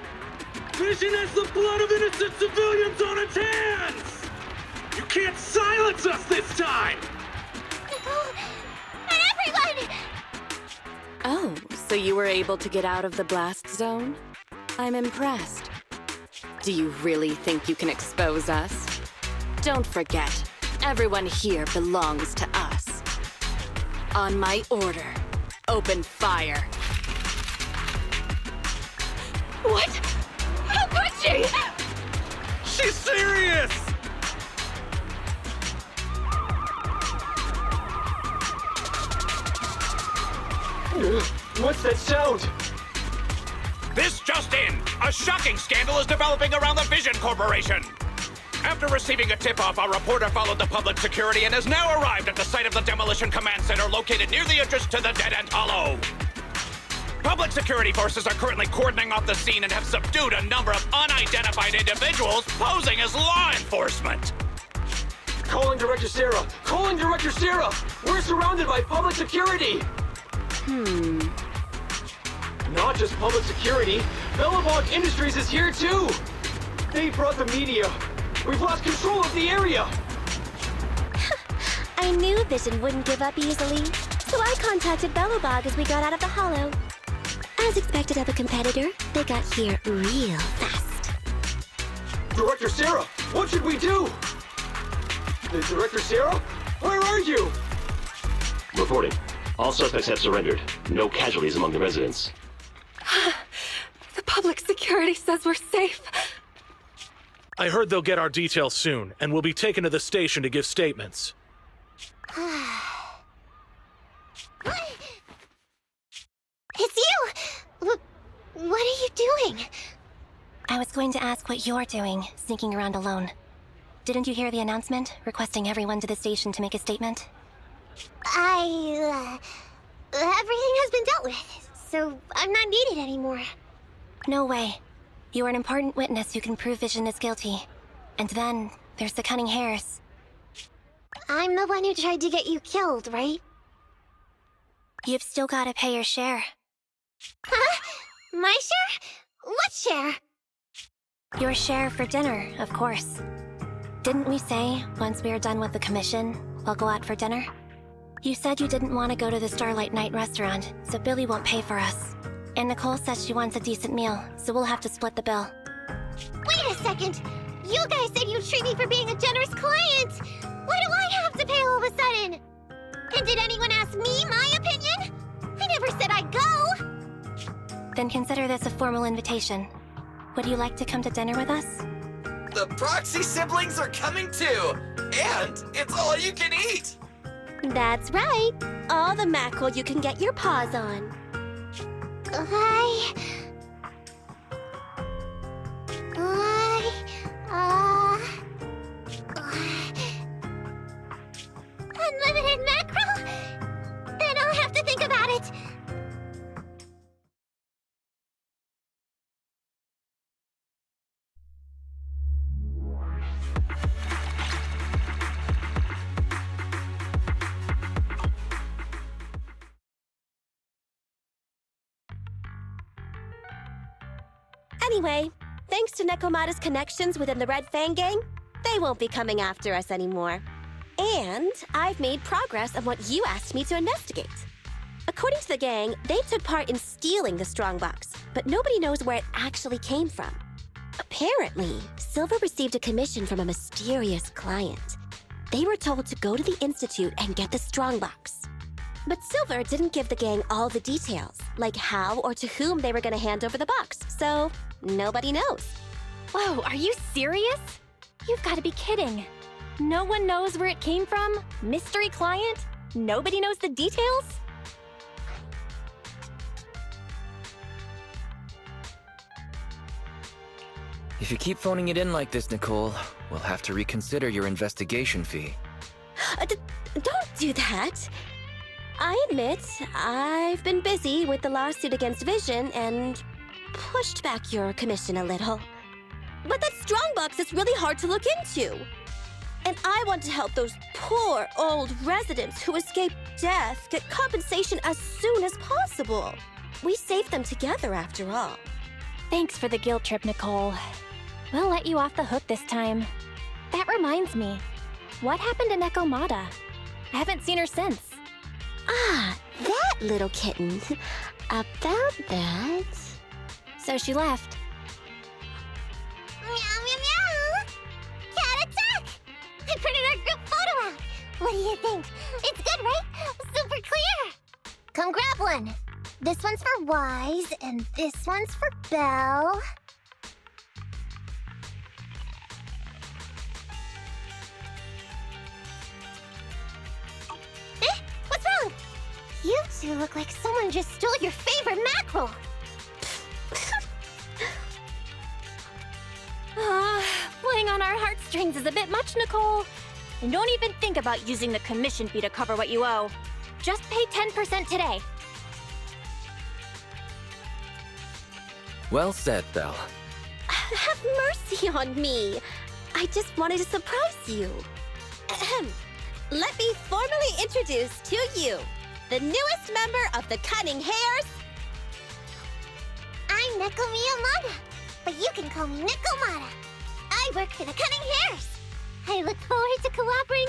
Vision has the blood of innocent civilians on its hands! You can't silence us this time! And everyone! Oh, so you were able to get out of the blast zone? I'm impressed. Do you really think you can expose us? Don't forget, everyone here belongs to us. On my order, open fire. What? How could she? She's serious! What's that sound? This just in! A shocking scandal is developing around the Vision Corporation! After receiving a tip-off, our reporter followed the public security and has now arrived at the site of the Demolition Command Center located near the entrance to the Dead End Hollow. Public security forces are currently cordoning off the scene and have subdued a number of unidentified individuals posing as law enforcement. Calling Director Sarah! Calling Director Sarah! We're surrounded by public security! Not just public security, Bellabog Industries is here too! They brought the media! We've lost control of the area! I knew Vision wouldn't give up easily, so I contacted Bellabog as we got out of the hollow. As expected of a competitor, they got here real fast. Director Sarah, what should we do? Director Sarah? Where are you? Reporting. All suspects have surrendered. No casualties among the residents. The public security says we're safe. I heard they'll get our details soon, and we'll be taken to the station to give statements. It's you! What are you doing? I was going to ask what you're doing, sneaking around alone. Didn't you hear the announcement, requesting everyone to the station to make a statement? Everything has been dealt with, so I'm not needed anymore. No way. You are an important witness who can prove Vision is guilty. And then, there's the cunning hares. I'm the one who tried to get you killed, right? You've still gotta pay your share. Huh? My share? What share? Your share for dinner, of course. Didn't we say, once we are done with the commission, we'll go out for dinner? You said you didn't want to go to the Starlight Night restaurant, so Billy won't pay for us. And Nicole says she wants a decent meal, so we'll have to split the bill. Wait a second! You guys said you'd treat me for being a generous client! Why do I have to pay all of a sudden? And did anyone ask me my opinion? I never said I'd go! Then consider this a formal invitation. Would you like to come to dinner with us? The Proxy siblings are coming too! And it's all you can eat! That's right. All the mackerel you can get your paws on. Unlimited mackerel? Then I'll have to think about it. Anyway, thanks to Nekomata's connections within the Red Fang Gang, they won't be coming after us anymore. And I've made progress on what you asked me to investigate. According to the gang, they took part in stealing the strongbox, but nobody knows where it actually came from. Apparently, Silver received a commission from a mysterious client. They were told to go to the Institute and get the strongbox. But Silver didn't give the gang all the details, like how or to whom they were going to hand over the box, so nobody knows. Whoa, are you serious? You've got to be kidding. No one knows where it came from? Mystery client? Nobody knows the details? If you keep phoning it in like this, Nicole, we'll have to reconsider your investigation fee. Don't do that. I admit, I've been busy with the lawsuit against Vision and pushed back your commission a little. But that strongbox is really hard to look into. And I want to help those poor old residents who escaped death get compensation as soon as possible. We saved them together after all. Thanks for the guilt trip, Nicole. We'll let you off the hook this time. That reminds me. What happened to Nekomata? I haven't seen her since. Ah, that little kitten. About that... So she left. Meow, meow, meow! Cat attack! I printed our group photo out! What do you think? It's good, right? Super clear! Come grab one. This one's for Wise, and this one's for Belle. What's wrong? You two look like someone just stole your favorite mackerel. Playing on our heartstrings is a bit much, Nicole. And don't even think about using the commission fee to cover what you owe. Just pay 10% today. Well said, Belle. Have mercy on me. I just wanted to surprise you. Ahem. Let me formally introduce to you the newest member of the Cunning Hares. I'm Neko Miyamada, but you can call me Nekomata. I work for the Cunning Hares. I look forward to cooperating